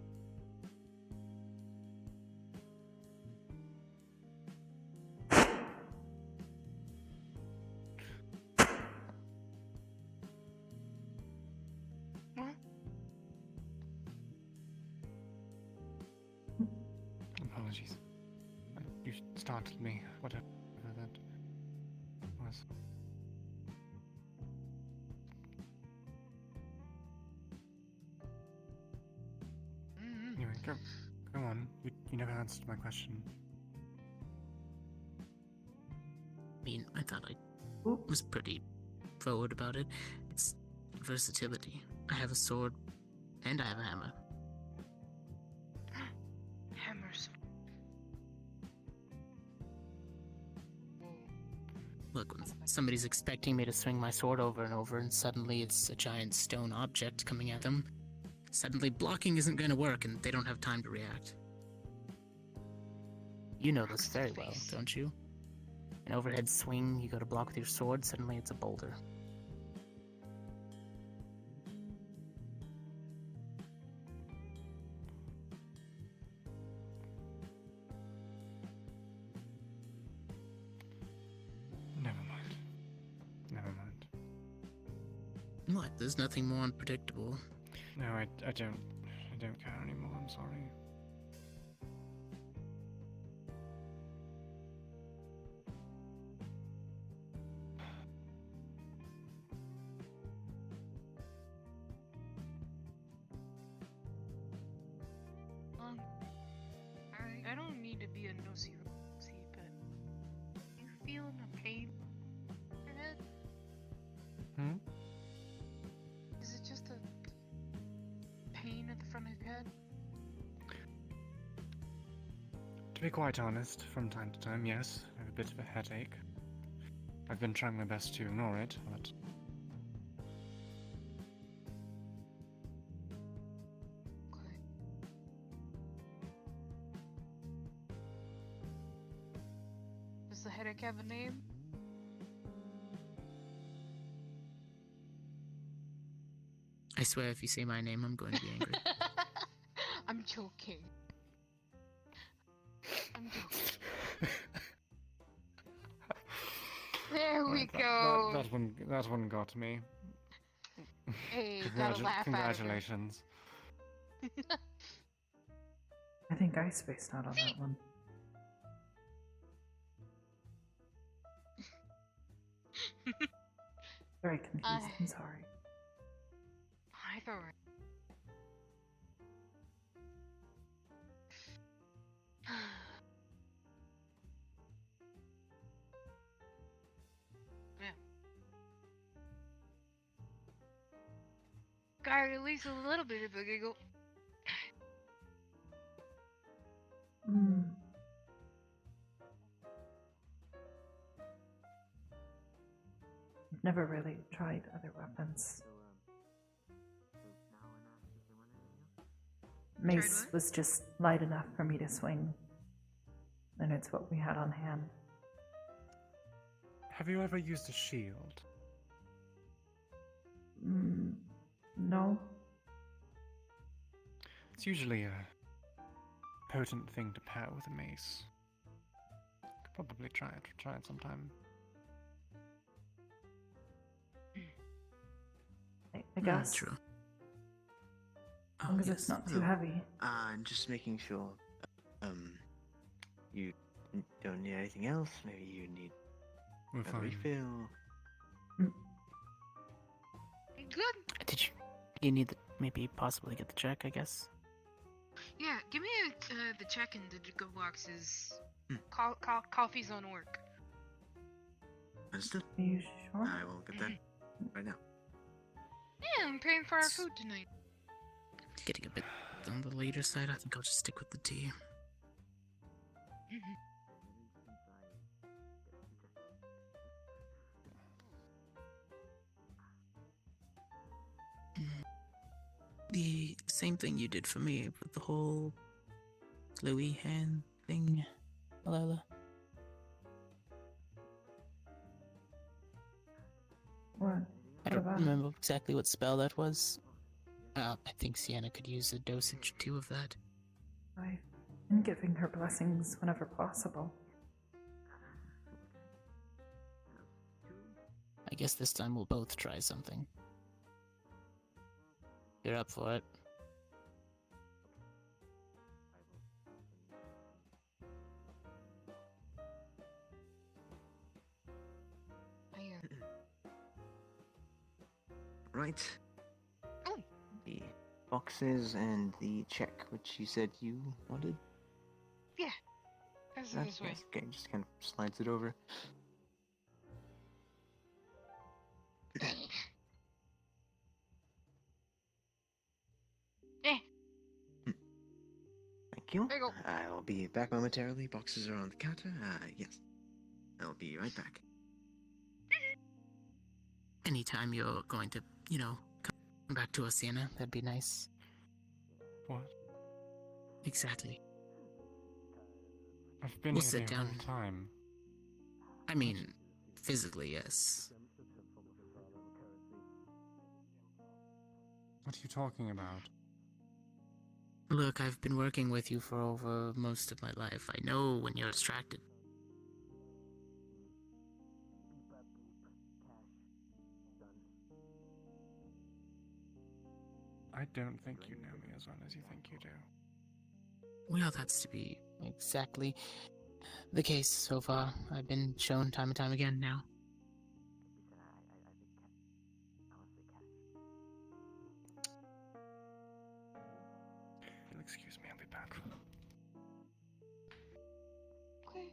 What? Apologies. You startled me, whatever that was. Anyway, go on. You never answered my question. I mean, I thought I was pretty forward about it. It's versatility. I have a sword, and I have a hammer. Hammers. Look, when somebody's expecting me to swing my sword over and over, and suddenly it's a giant stone object coming at them, suddenly blocking isn't going to work, and they don't have time to react. You know this very well, don't you? An overhead swing, you go to block with your sword, suddenly it's a boulder. Never mind. Never mind. What? There's nothing more unpredictable. No, I don't care anymore, I'm sorry. I don't need to be a nosy, but you feeling a pain in your head? Hmm? Is it just a pain at the front of your head? To be quite honest, from time to time, yes, I have a bit of a headache. I've been trying my best to ignore it, but Okay. Does the headache have a name? I swear if you say my name, I'm going to be angry. I'm joking. I'm joking. There we go. That one got me. Hey, gotta laugh at it. Congratulations. I think I spaced out on that one. Very confused. I'm sorry. Either way. Yeah. got at least a little bit of a giggle. Hmm. I've never really tried other weapons. Mace what? was just light enough for me to swing, and it's what we had on hand. Have you ever used a shield? No. It's usually a potent thing to pair with a mace. Could probably try it. Try it sometime. I guess. True. As long as it's not too heavy. I'm just making sure. You don't need anything else. Maybe you need We're a fine. refill. Good. Did you need to maybe possibly get the check, I guess? Yeah, give me the check and the go boxes. Hmm. Coffee's on work. Understood. Are you sure? I will get that right now. Yeah, I'm paying for our food tonight. Getting a bit on the later side. I think I'll just stick with the tea. The same thing you did for me with the whole glowy hand thing, Alyla. What? I don't about it? remember exactly what spell that was. I think Sienna could use a dosage too of that. I've been giving her blessings whenever possible. I guess this time we'll both try something. You're up for it. Right. Oh. The boxes and the check, which you said you wanted. Yeah. Pass it this way. Yes, okay, just kind of slides it over. Thank you. There you go. I'll be back momentarily. Boxes are on the counter. Yes. I'll be right back. Anytime you're going to, come back to us, Sienna, that'd be nice. What? Exactly. I've been We'll here sit the down. whole time. I mean, physically, yes. What are you talking about? Look, I've been working with you for over most of my life. I know when you're distracted. I don't think you know me as well as you think you do. Well, that's to be exactly the case so far. I've been shown time and time again now. If you'll excuse me, I'll be back. Okay.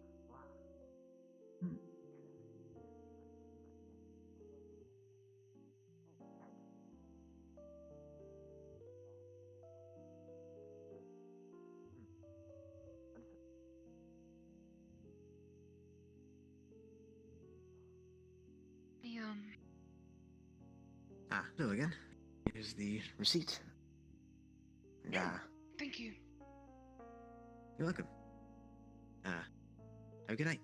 Hello again. Here's the receipt. And, Thank you. you're welcome. Have a good night.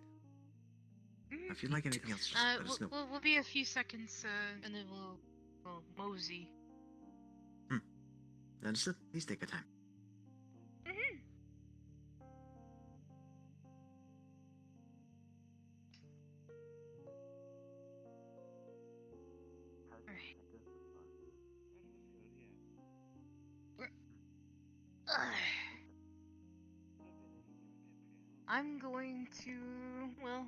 If you'd like anything else, just let us know. We'll be a few seconds, and then we'll mosey. Understood. Please take your time. I'm going to, well,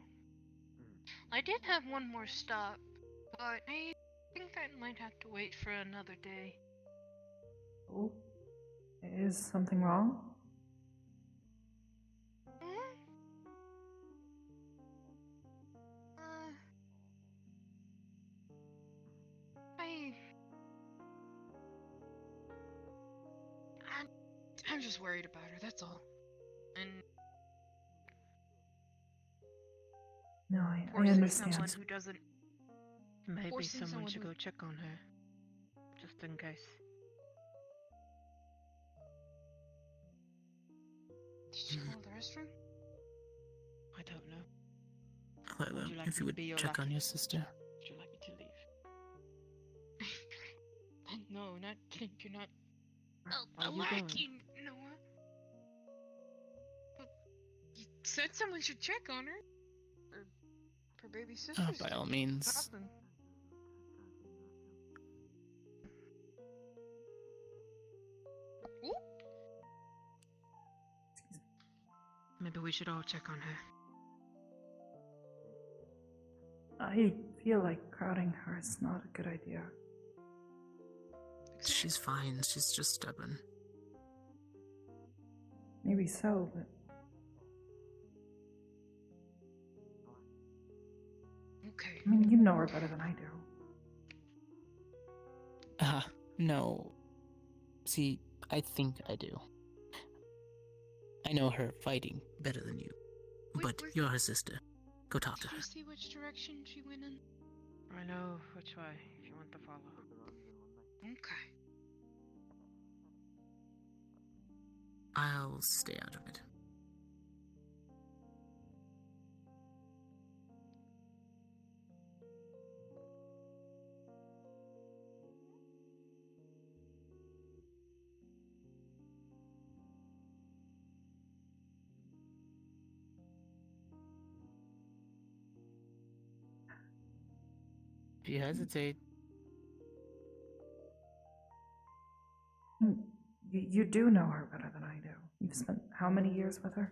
I did have one more stop, but I think that might have to wait for another day. Oh, is something wrong? I'm just worried about her, that's all. And No, I forcing understand. someone who doesn't. Maybe Forcing someone someone should who- go check on her. Just in case. Did she go to the restroom? I don't know. Alyla, Would you like if you me to would be your check on lackey? your sister. Would you like me to leave? No, not you're not. Where A are you going? lackey, Noah. Well, you said someone should check on her. Her baby sister's By all means. nothing. Ooh. Maybe we should all check on her. I feel like crowding her is not a good idea. She's fine, she's just stubborn. Maybe so, but Okay. I mean, you know her better than I do. No. See, I think I do. I know her fighting better than you. But wait. you're her sister. Go talk to Did her. you see which direction she went in? I know which way, if you want to follow. Okay. I'll stay out of it. If you hesitate, You do know her better than I do. You've spent how many years with her?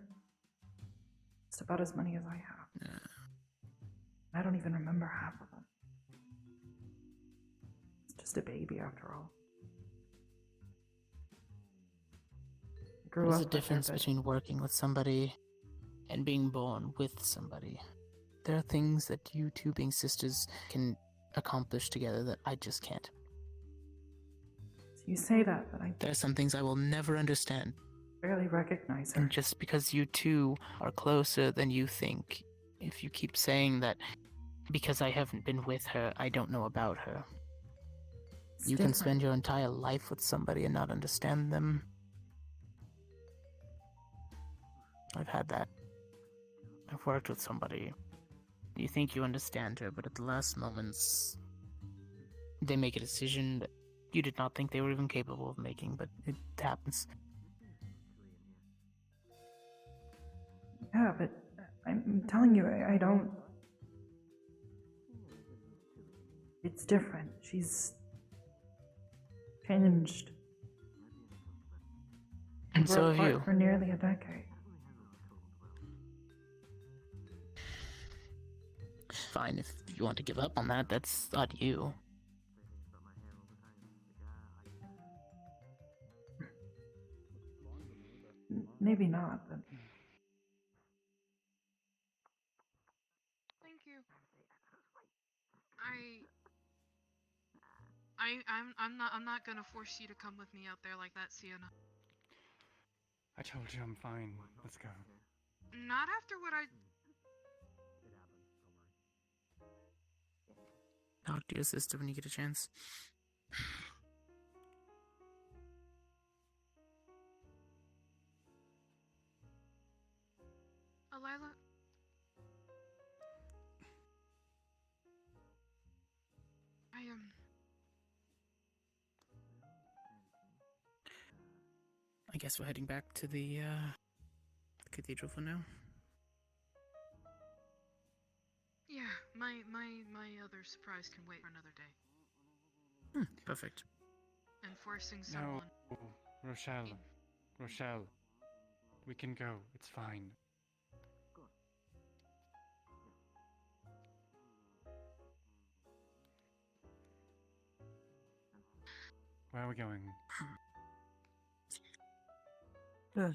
Just about as many as I have. I don't even remember half of them. It's just a baby after all. Grew there's up a with her, difference but between working with somebody and being born with somebody. There are things that you two being sisters can accomplish together that I just can't. you say that, but I There are some things I will never understand. barely recognize her. And just because you two are closer than you think, if you keep saying that because I haven't been with her, I don't know about her. It's You can different. spend your entire life with somebody and not understand them. I've had that. I've worked with somebody. You think you understand her, but at the last moments, they make a decision that you did not think they were even capable of making, but it happens. Yeah, but I'm telling you, I don't. It's different. She's changed. And We're so have apart you. for nearly a decade. Fine, if you want to give up on that, that's on you. Maybe not, but Thank you. I'm not gonna force you to come with me out there like that, Sienna. I told you I'm fine. Let's go. Not after what I. Talk to your sister when you get a chance. Alyla. I guess we're heading back to the cathedral for now. Yeah, my other surprise can wait for another day. Perfect. And forcing No, someone. Rochelle. Rochelle. We can go. It's fine. Where are we going? We well,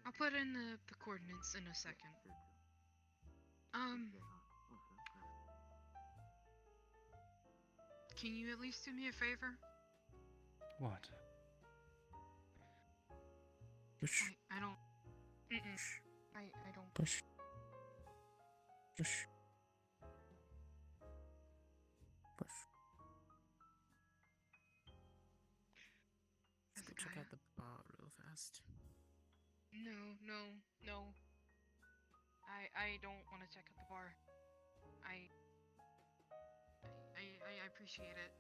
I'll put in the coordinates in a second. Can you at least do me a favor? What? Push, I don't. I don't. push, push, push. Let's go check out the bar real fast. No. I don't want to check out the bar. I appreciate it.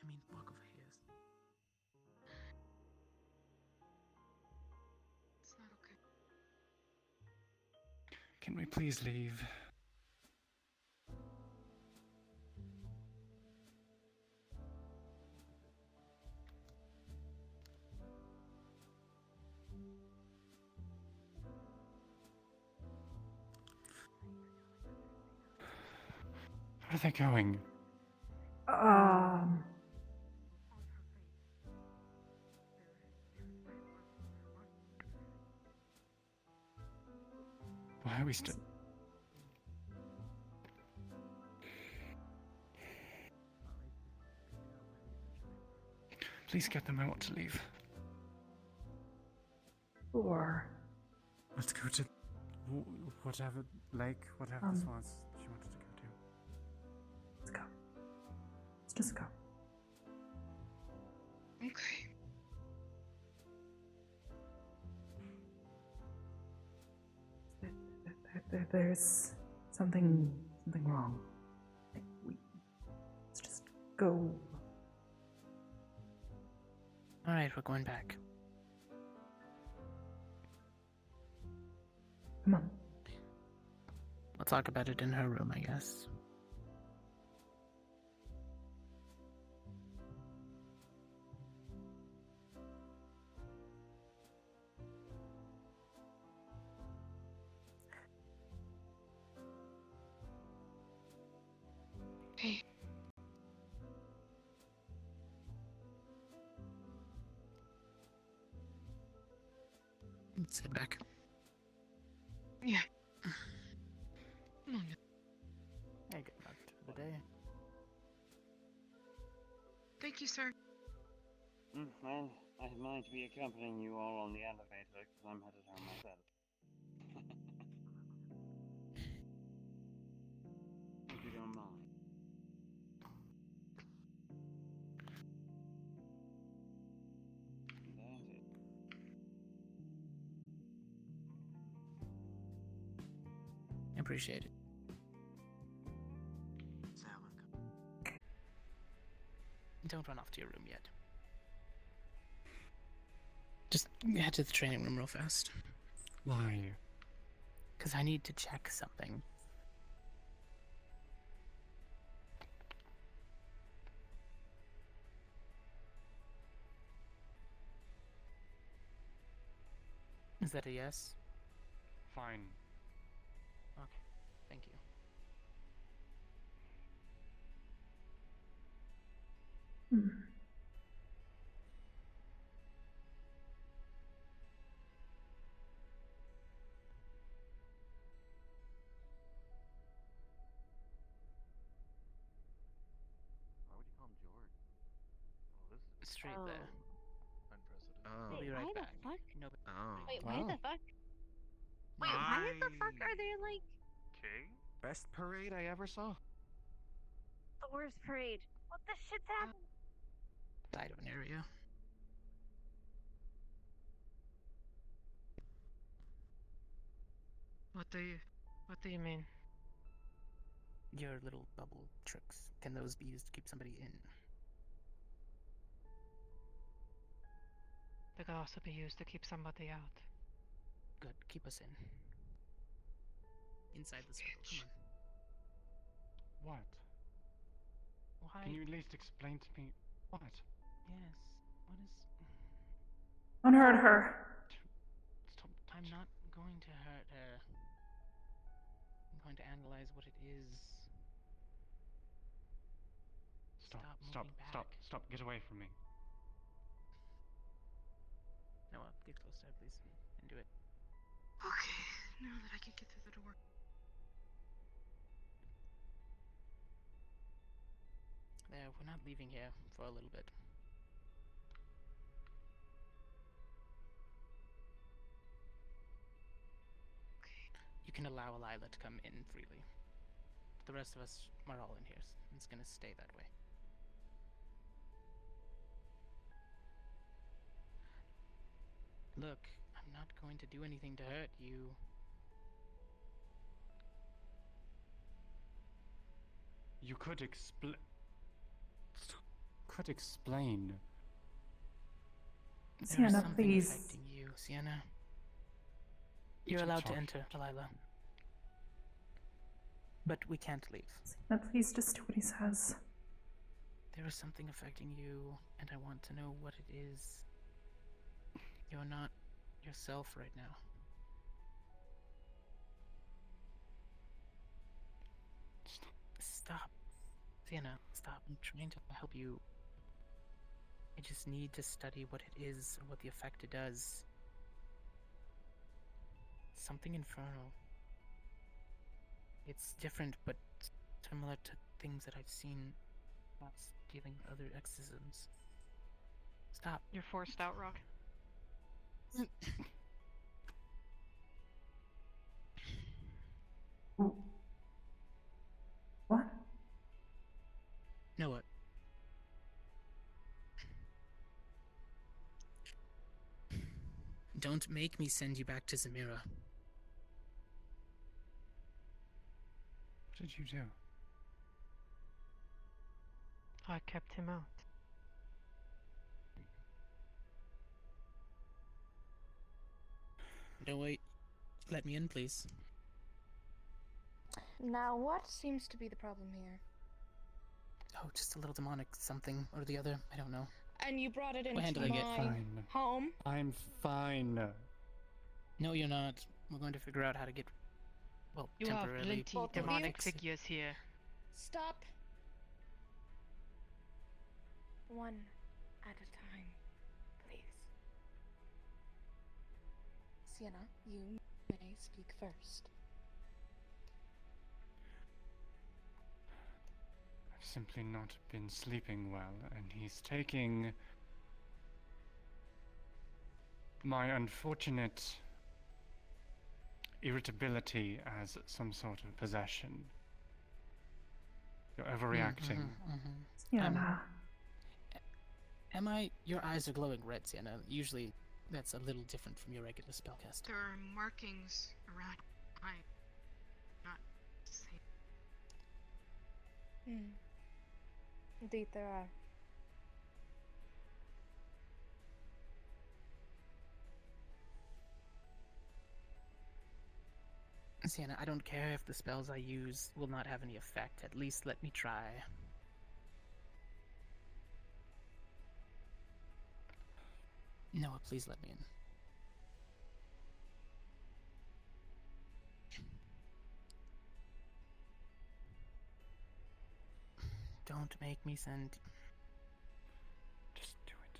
I mean, walk over here. It's not okay. Can we please leave? Where are they going? Why are we still? Please get them. I want to leave. Or Let's go to whatever lake, whatever this was she wanted to go to. let's go. Let's just go. Okay. There's something wrong. Let's just go. Alright, we're going back. Come on. We'll talk about it in her room, I guess. Okay. Let's head back. Yeah. Come on. Hey, good luck for the day. Thank you, sir. Well, I might be accompanying you all on the elevator because I'm headed home myself. If you don't mind. That's it. I appreciate it. Don't run off to your room yet. Just head to the training room real fast. Why? Because I need to check something. Is that a yes? Fine. Okay, thank you. Why would you call him George? Well, this is Straight there. unprecedented. We'll be Wait, right why back. the fuck? No, Wait, Wow. why the fuck? Wait, why the fuck are there like King? Best parade I ever saw. the worst parade? What the shit's happening? side of an area. What do you mean? Your little bubble tricks. Can those be used to keep somebody in? They could also be used to keep somebody out. Good. Keep us in. Inside the circle. Come on. What? Why? Can you at least explain to me what? Yes. What is? Don't hurt her. Stop. I'm not going to hurt her. I'm going to analyze what it is. Stop. Stop Stop. moving Stop. back. Stop. Get away from me. Noah, get close to her, please, and do it. Okay, now that I can get through the door. There, we're not leaving here for a little bit. You can allow Alyla to come in freely. The rest of us are all in here. It's gonna stay that way. Look, I'm not going to do anything to hurt you. You could explain. There is Sienna, something please. affecting you, Sienna. You're Keep allowed to talking. enter, Alyla. But we can't leave. Sienna, please just do what he says. There is something affecting you, and I want to know what it is. You're not yourself right now. Stop. Sienna, stop. I'm trying to help you. I just need to study what it is and what the effect it does. Something infernal. It's different, but similar to things that I've seen whilst dealing with other exorcisms. Stop. You're forced out, Rock. What? Noah. Don't make me send you back to Zamira. What did you do? I kept him out. No, wait. Let me in, please. Now, what seems to be the problem here? Oh, just a little demonic something or the other. I don't know. And you brought it We're into handling it. my Fine. home? I'm fine. No, you're not. We're going to figure out how to get, well, You have temporarily. plenty Both of you? demonic figures here. Stop. One at a time, please. Sienna, you may speak first. I've simply not been sleeping well, and he's taking my unfortunate irritability as some sort of possession. You're overreacting. Sienna. Am I? Your eyes are glowing red, Sienna. Usually, that's a little different from your regular spellcast. There are markings around my not same. Indeed, there are. Sienna, I don't care if the spells I use will not have any effect. At least let me try. Noah, please let me in. Don't make me send. Just do it.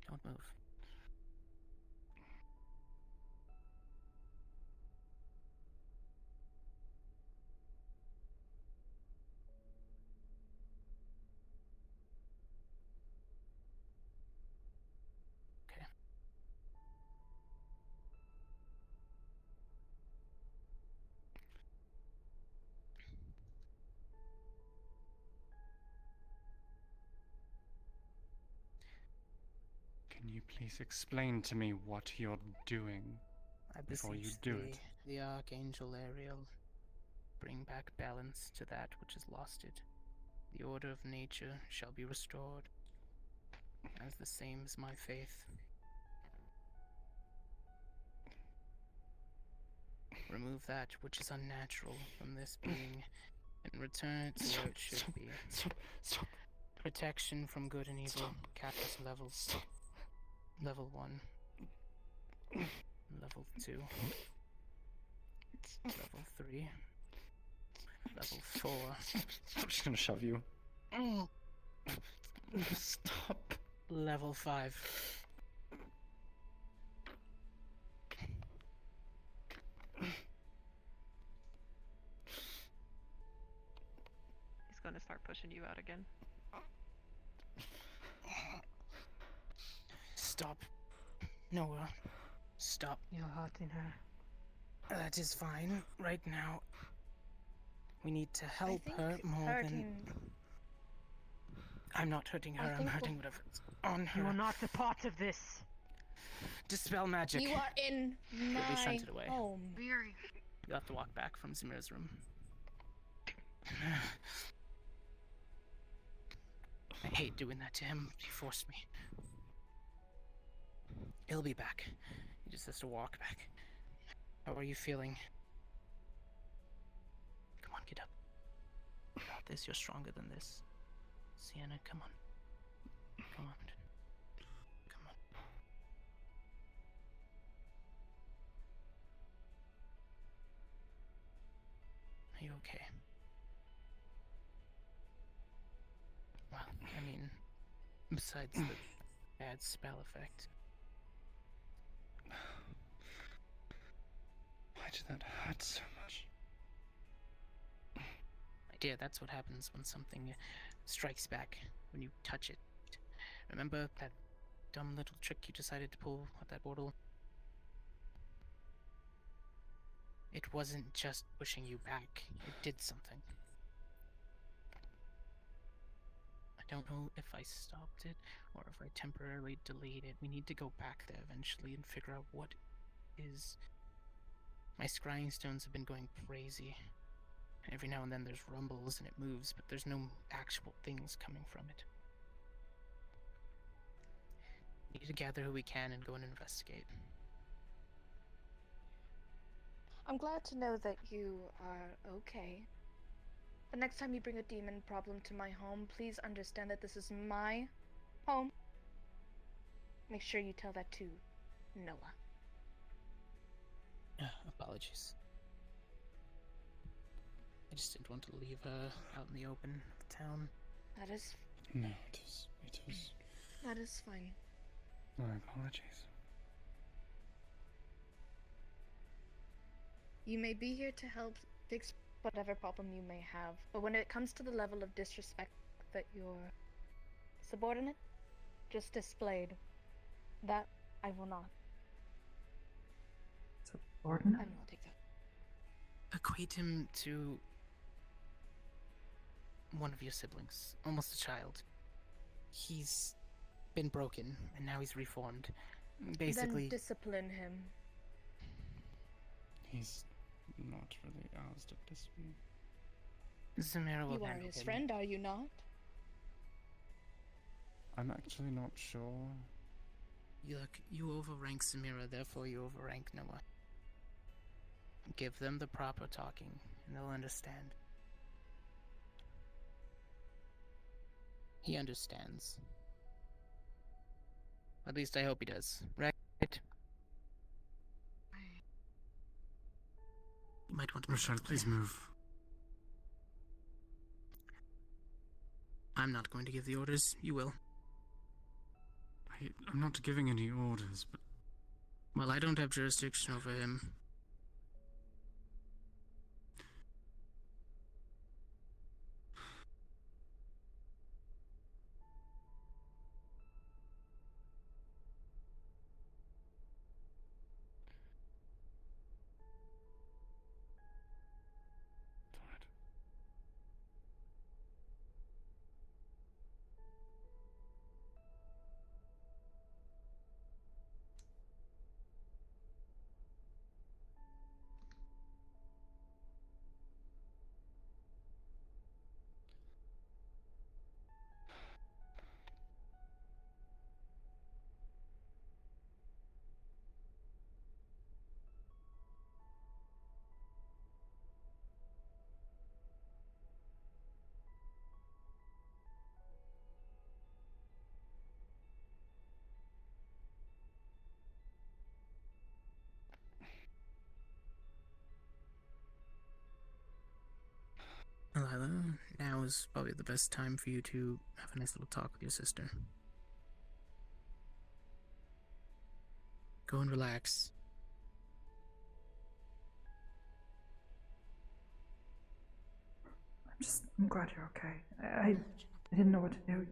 Don't move. Okay. Can you please explain to me what you're doing I before you beseech do thee, it? the Archangel Ariel, bring back balance to that which has lost it. The order of nature shall be restored, as the same as my faith. Remove that which is unnatural from this being, and return it to where it should be. Stop. Protection from good and evil, Capital levels. Level 1. Level 2. Level 3. Level 4. I'm just gonna shove you. Mm. Stop. Level 5. He's gonna start pushing you out again. Stop. Noah. Stop. You're hurting her. That is fine. Right now, we need to I help think her more hurting. than... I'm not hurting her, I'm think hurting whatever's on her. You are not a part of this. Dispel magic. You are in Really my shunt it away. home. Very. You'll have to walk back from Samira's room. I hate doing that to him. He forced me. He'll be back. He just has to walk back. How are you feeling? Come on, get up. You got this. You're stronger than this. Sienna, come on. Come on. Come on. Are you okay? Well, I mean, besides the bad spell effect. Why did that hurt so much? My dear, that's what happens when something strikes back, when you touch it. Remember that dumb little trick you decided to pull at that portal? It wasn't just pushing you back, it did something. I don't know if I stopped it, or if I temporarily delayed it. We need to go back there eventually and figure out what is... My scrying stones have been going crazy. Every now and then there's rumbles and it moves, but there's no actual things coming from it. We need to gather who we can and go and investigate. I'm glad to know that you are okay. The next time you bring a demon problem to my home, please understand that this is my home. Make sure you tell that to Noah. Apologies. I just didn't want to leave her out in the open of the town. That is No, it is. It is. that is fine. My apologies. You may be here to help fix whatever problem you may have, but when it comes to the level of disrespect that your subordinate just displayed, that I will not. Subordinate? I will not take that. Equate him to one of your siblings, almost a child. He's been broken, and now he's reformed. Basically, Then discipline him. He's not really ours to discipline. Zamira will You are handle his him. friend, are you not? I'm actually not sure. Look, you overrank Samira, therefore you overrank Noah. Give them the proper talking, and they'll understand. He understands. At least I hope he does, right? You might want to... Rashad, please move. I'm not going to give the orders, you will. I'm not giving any orders, but Well, I don't have jurisdiction over him. Alright. Alyla, now is probably the best time for you to have a nice little talk with your sister. Go and relax. I'm glad you're okay. I didn't know what to do.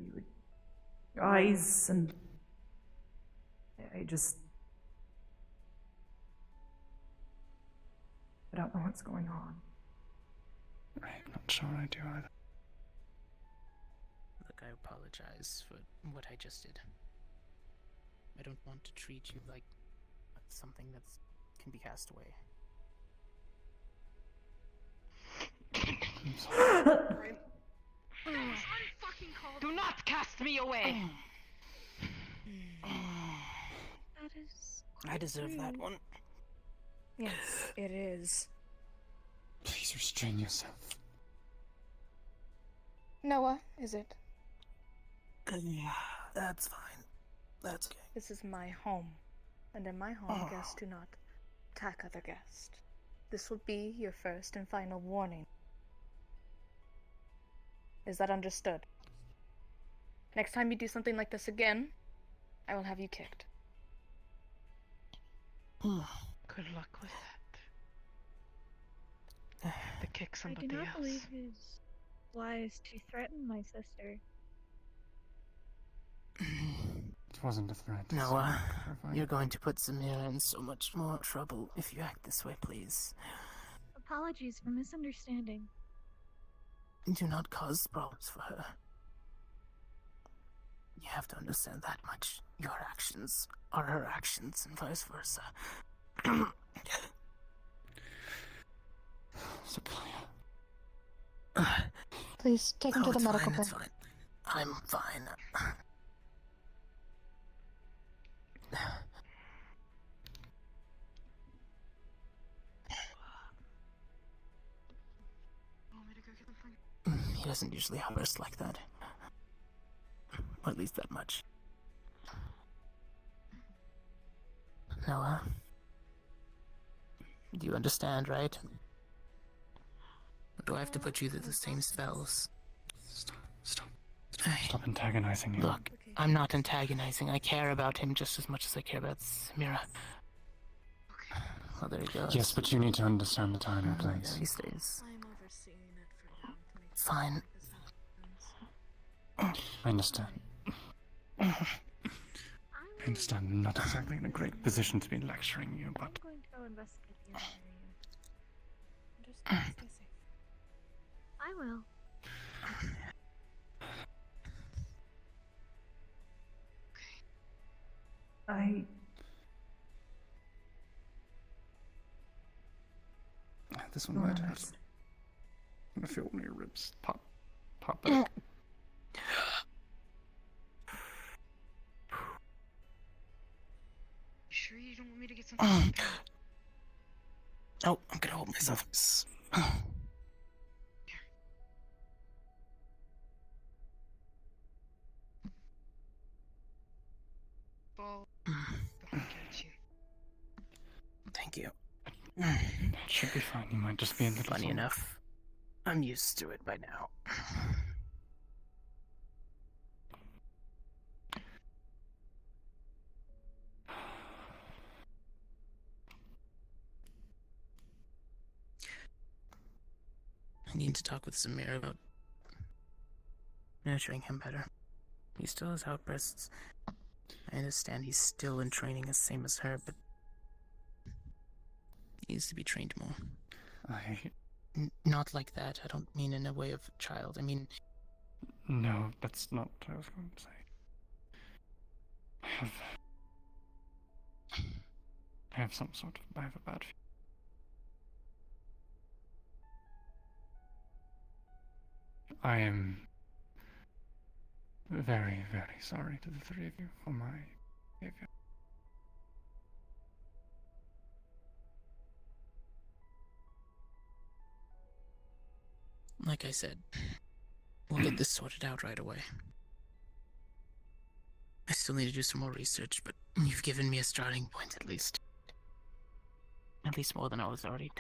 Your eyes and I don't know what's going on. I'm not sure I do either. Look, I apologize for what I just did. I don't want to treat you like something that can be cast away. Do not cast me away! That is. I deserve that one. Yes, it is. Please restrain yourself. Noah, is it? That's fine. That's okay. This is my home. And in my home, guests do not attack other guests. This will be your first and final warning. Is that understood? Next time you do something like this again, I will have you kicked. Good luck with that. To kick somebody I do not else. believe it is wise to threaten my sister. It wasn't a threat. Noah, you're going to put Samira in so much more trouble if you act this way, please. Apologies for misunderstanding. Do not cause problems for her. You have to understand that much. Your actions are her actions, and vice versa. Sophia. Please take him to the it's medical fine, it's bay. fine. I'm fine. Want me to go get something? He doesn't usually burst like that. Or at least that much. Noah? Do you understand, right? Or do I have to put you through the same spells? Stop antagonizing him. Look, I'm not antagonizing. I care about him just as much as I care about Samira. Well, there he goes. Yes, but you need to understand the time and There place. he stays. I'm overseeing it for now to make Fine. I understand. I understand I'm not exactly in a great position to be lecturing you, but I'm going to go investigate the other area. Just stay safe. I will. this one might hurt. I'm gonna feel one of your ribs pop back. Sure you don't want me to get something? Oh, I'm gonna hold myself. Ball. I'll get you. Thank you. That should be fine. You might just be a little Funny sore. enough, I'm used to it by now. I need to talk with Samir about nurturing him better. He still has outbursts. I understand he's still in training, the same as her, but he needs to be trained more. Not like that. I don't mean in a way of a child. I mean... No, that's not what I was going to say. I have a bad feeling. I am very, very sorry to the three of you for my behavior. Like I said, we'll get this sorted out right away. I still need to do some more research, but you've given me a starting point at least. At least more than I was already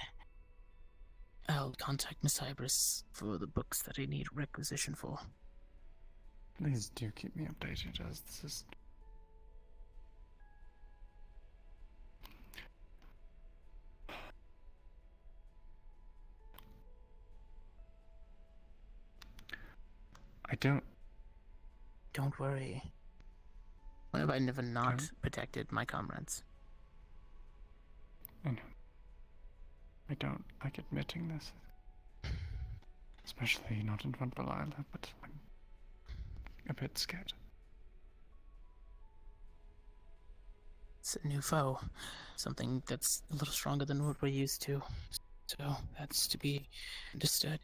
I'll contact Miss Hybris for the books that I need requisition for. Please do keep me updated, as this is... I don't... Don't worry. When have I never not Don't. protected my comrades? I know. I don't like admitting this. Especially not in front of Alyla, but I'm a bit scared. It's a new foe. Something that's a little stronger than what we're used to. So that's to be understood.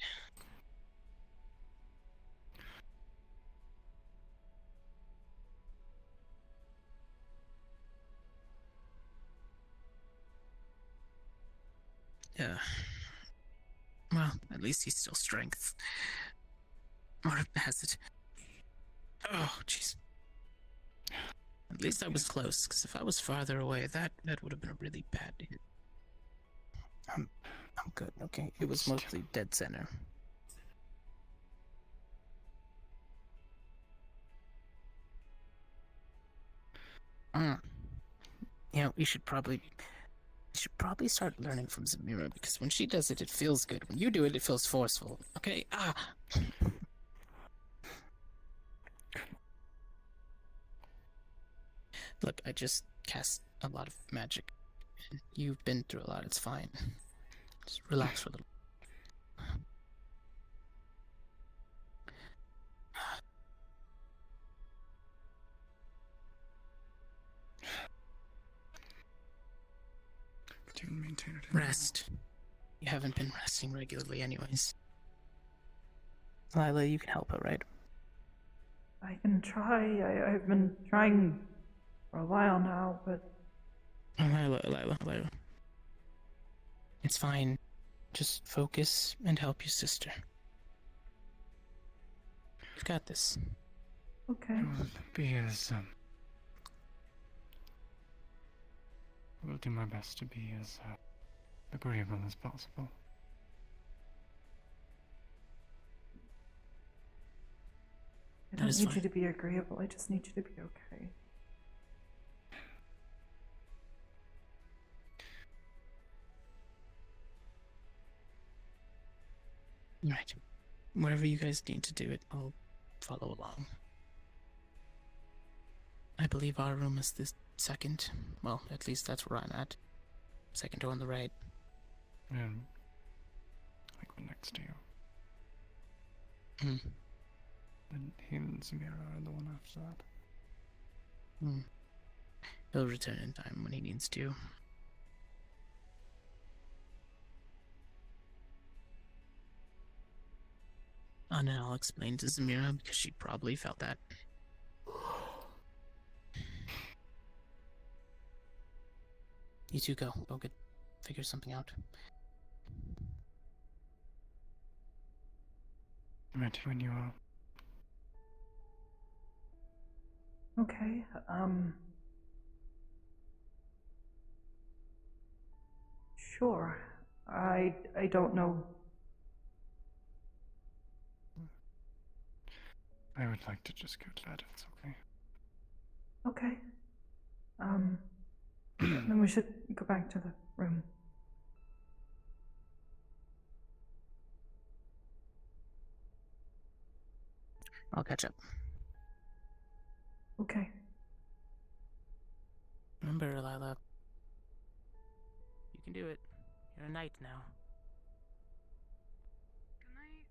Yeah. Well, at least he's still strength. Or has it. Oh, jeez. At least I was close, because if I was farther away, that would have been a really bad hit. I'm good, okay? It was mostly dead center. You know, you should probably start learning from Zamira, because when she does it, it feels good. When you do it, it feels forceful. Okay? Look, I just cast a lot of magic. You've been through a lot, it's fine. Just relax for a little. Rest. You haven't been resting regularly anyways. Alyla, you can help her, right? I can try. I've been trying for a while now, but... Alyla. It's fine. Just focus and help your sister. You've got this. Okay. I will be as, I will do my best to be as, agreeable as possible. I don't need you to be agreeable, I just need you to be okay. Right. Whatever you guys need to do it, I'll follow along. I believe our room is the second. Well, at least that's where I'm at. Second door on the right. And like we're next to you. Hmm. Then him and Zamira are the one after that. He'll return in time when he needs to. And then I'll explain to Zamira, because she probably felt that. You two go. Go get figure something out. Ready when you are. Okay, sure. I don't know. I would like to just go to bed if it's okay. Okay. Then we should go back to the room. I'll catch up. Okay. Remember, Alyla. You can do it. You're a knight now. Good night.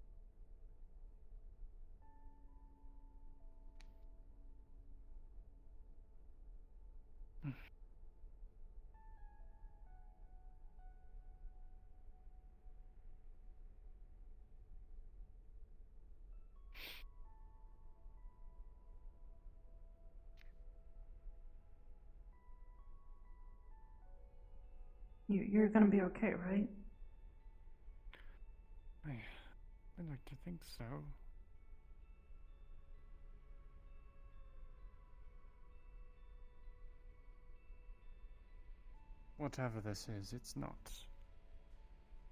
You're gonna be okay, right? I'd like to think so. Whatever this is, it's not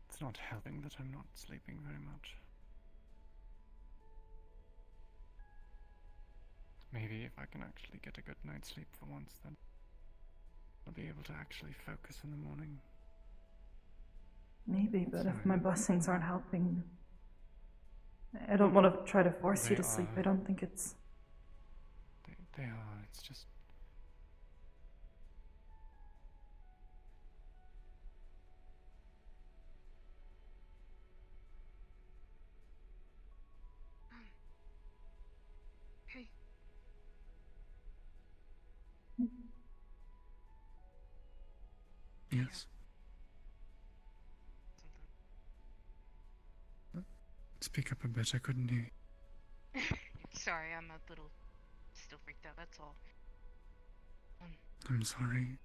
It's not helping that I'm not sleeping very much. Maybe if I can actually get a good night's sleep for once, then I'll be able to actually focus in the morning. Maybe, but if Sorry. my blessings aren't helping, I don't want to try to force you They to sleep. are. I don't think it's. They are, it's just... Okay. Yes. Something. Speak up a bit, I couldn't hear you. Sorry, I'm a little still freaked out, that's all. I'm sorry.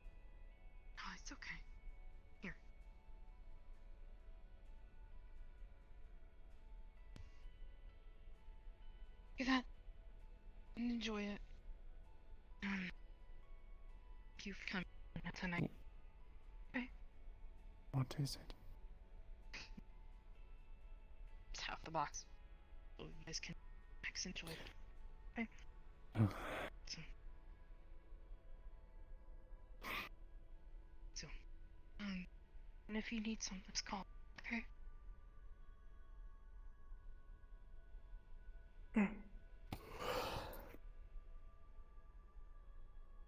Oh, it's okay. Here. Do that. And enjoy it. Thank you for coming tonight. Okay? What is it? It's half the box. So you guys can enjoy it. Okay? Oh. So, and if you need something, just call. Okay? Okay.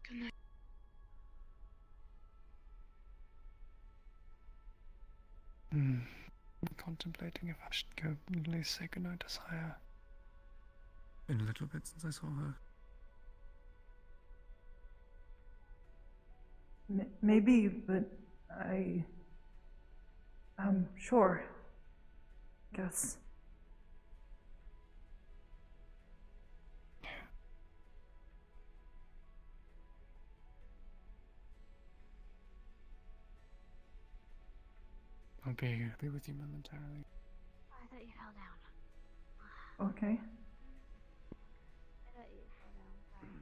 Good night. I'm contemplating if I should go and at least say goodnight to Saya. Been a little bit since I saw her. Maybe, but sure. Guess. I'll be with you momentarily. I thought you fell down. Okay. I thought you fell down. Sorry.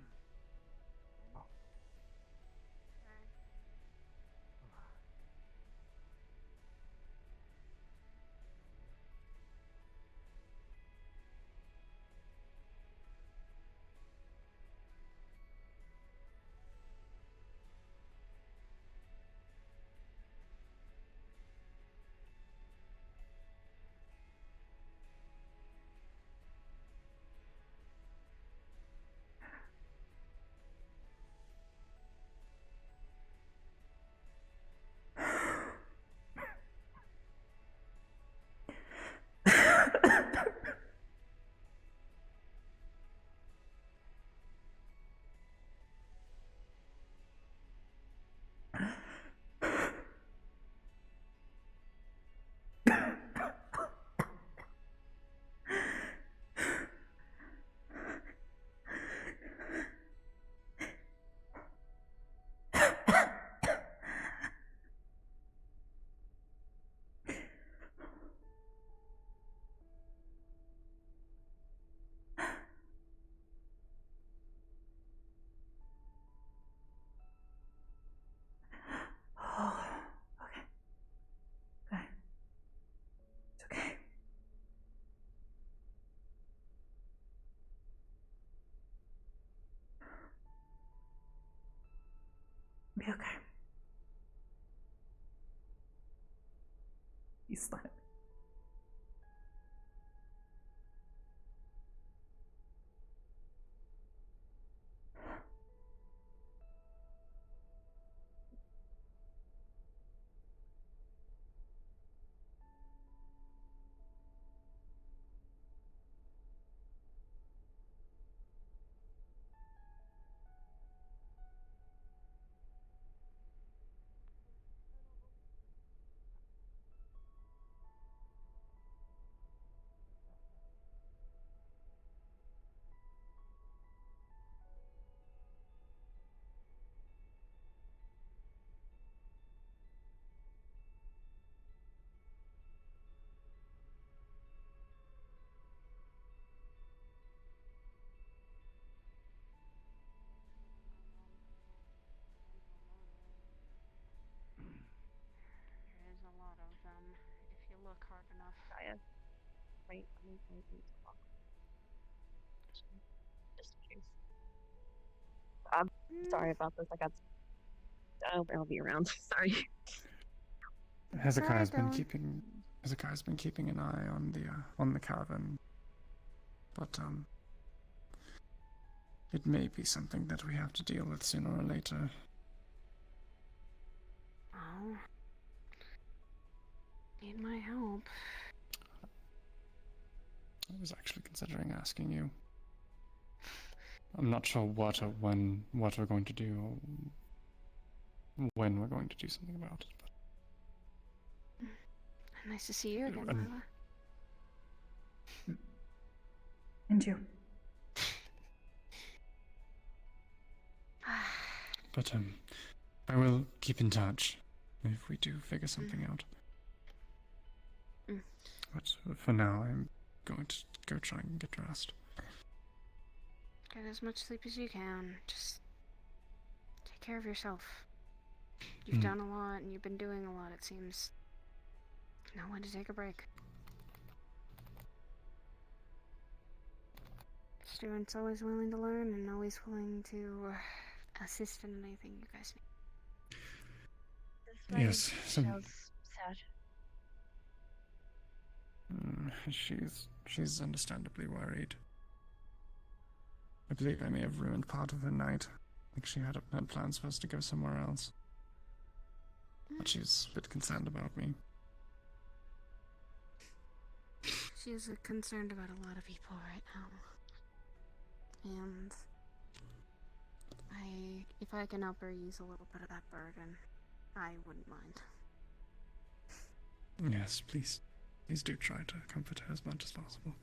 Oh, okay. Okay. It's okay. Be okay. He's slept. Gaia. Right, I mean, I need to walk. Just in case. I'm sorry about this. I'll be around. Sorry. Hezekiah's been don't. keeping an eye on the caravan, but it may be something that we have to deal with sooner or later. Oh. Need my help. I was actually considering asking you. I'm not sure what or when, what we're going to do, or when we're going to do something about it. Nice to see you again, And- Alyla. And you. But I will keep in touch if we do figure something out. Mm. But for now, I'm going to go try and get dressed. Get as much sleep as you can. Just take care of yourself. You've done a lot and you've been doing a lot, it seems. Know when to take a break. Stuart's always willing to learn and always willing to assist in anything you guys need. Yes, Sounds sad. She's understandably worried. I believe I may have ruined part of her night. I think she had plans for us to go somewhere else. But she's a bit concerned about me. She's concerned about a lot of people right now. And if I can help her ease a little bit of that burden, I wouldn't mind. Yes, please. Please do try to comfort her as much as possible.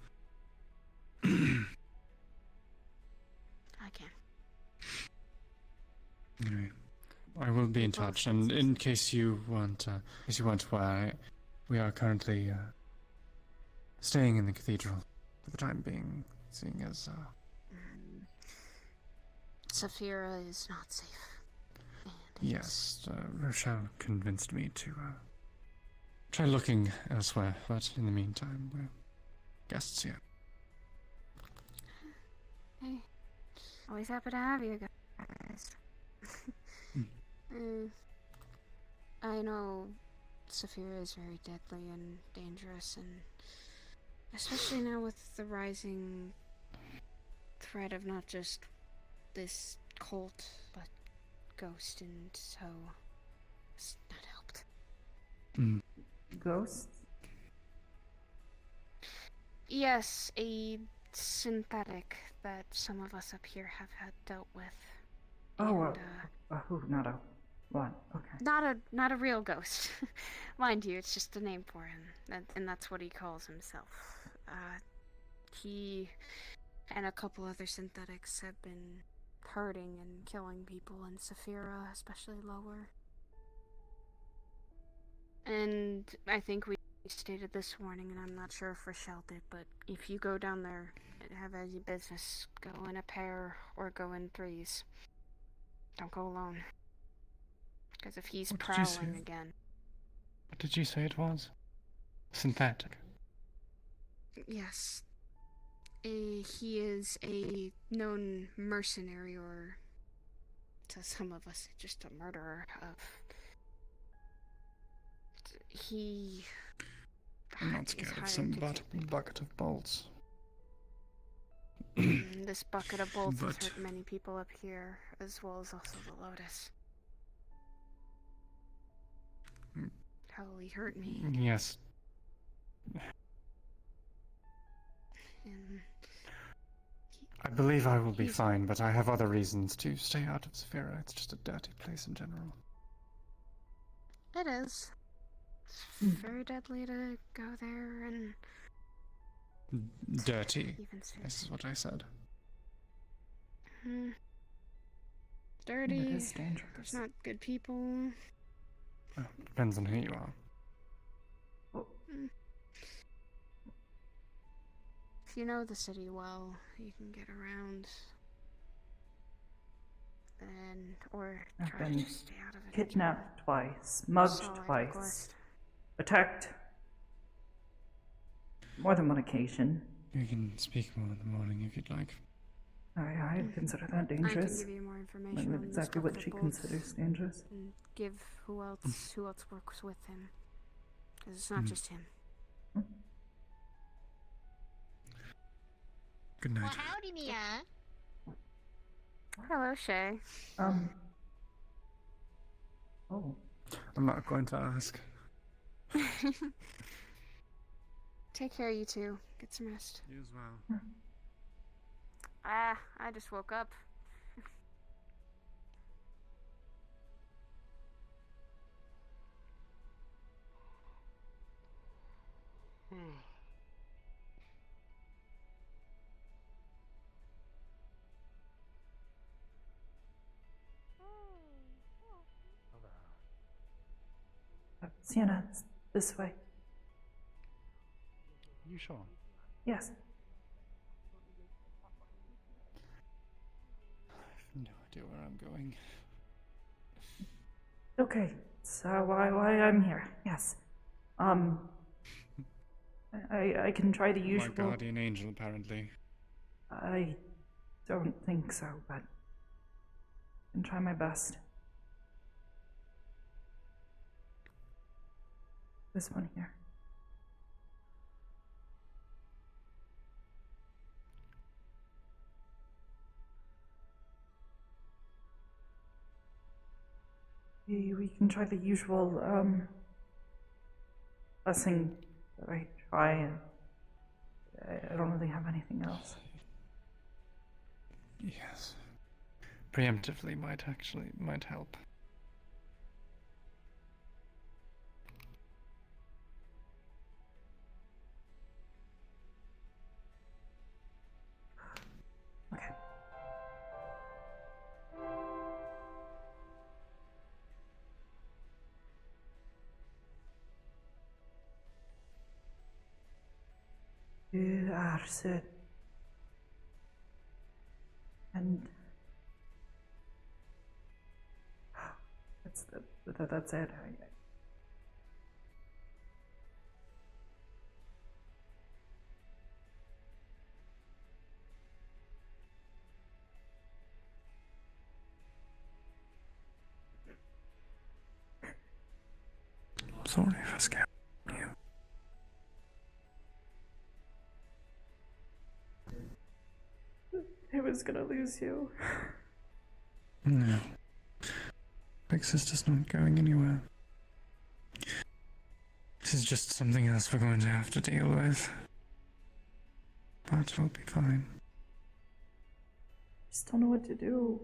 I can. Anyway, I will be in touch, and in case you weren't aware, we are currently staying in the cathedral for the time being, seeing as Saphira is not safe. yes, Rochelle convinced me to try looking elsewhere, but in the meantime, we're guests here. Hey, always happy to have you guys. I know Saphira is very deadly and dangerous, and especially now with the rising threat of not just this cult, but ghost, and so it's not helped. Ghosts? Yes, a synthetic that some of us up here have had dealt with. Oh, and, not a one. Okay. not a real ghost. Mind you, it's just a name for him, and that's what he calls himself. He and a couple other synthetics have been hurting and killing people in Saphira, especially lower. And I think we stated this warning, and I'm not sure if Rochelle did, but if you go down there and have any business, go in a pair or go in threes. Don't go alone. Because if he's prowling again... What did you say it was? Synthetic? Yes. He is a known mercenary, or to some of us, just a murderer of... I'm not scared of some bucket of bolts. This bucket of bolts has hurt many people up here, as well as also the Lotus. Hell, he hurt me. Yes. And I believe I will be fine, but I have other reasons to stay out of Saphira. It's just a dirty place in general. it is. It's very deadly to go there and... Dirty. Even say This is what I said. Dirty. It is dangerous. There's not good people. Well, depends on who you are. If you know the city well, you can get around. Or I've try to been just stay out of it. kidnapped twice, mugged So I twice, request. attacked more than one occasion. You can speak more in the morning if you'd like. I'd consider that I can dangerous. give you more I information don't know on the exactly stuff what that she bolts considers dangerous. and give who else works with him. Because it's not just him. Good night. Well, howdy, Mia. Hello, Shay. Oh. I'm not going to ask. Take care, you two. Get some rest. You as well. I just woke up. Sienna, it's this way. You sure? Yes. I have no idea where I'm going. Okay, so why I'm here? Yes. I can try the usual. My guardian angel, apparently. I don't think so, but I can try my best. This one here. We can try the usual blessing that I try, and I don't really have anything else. Yes. Preemptively might help. Okay. You are so. And that's it. Sorry for scaring you. I was gonna lose you. No. Big sister's not going anywhere. This is just something else we're going to have to deal with. But we'll be fine. Just don't know what to do.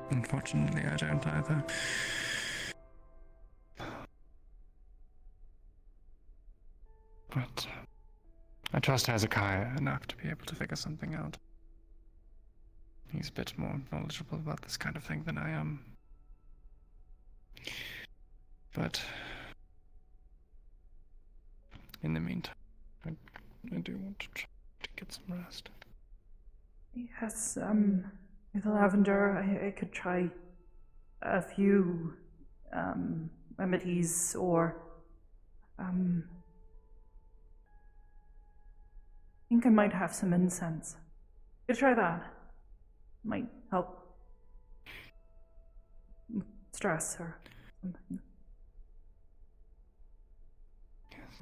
Unfortunately, I don't either. But I trust Hezekiah enough to be able to figure something out. He's a bit more knowledgeable about this kind of thing than I am. But in the meantime, I do want to try to get some rest. Yes, with lavender, I could try a few remedies, or I think I might have some incense. Could try that. Might help with stress or something. Yes,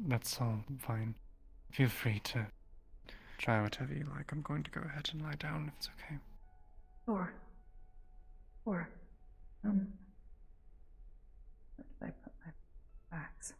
that's all fine. Feel free to try whatever you like. I'm going to go ahead and lie down if it's okay. Or where did I put my bags?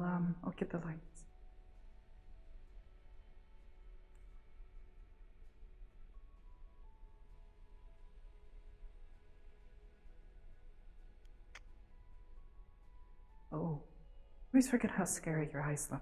I'll get the lights. Oh, I always forget how scary your eyes look.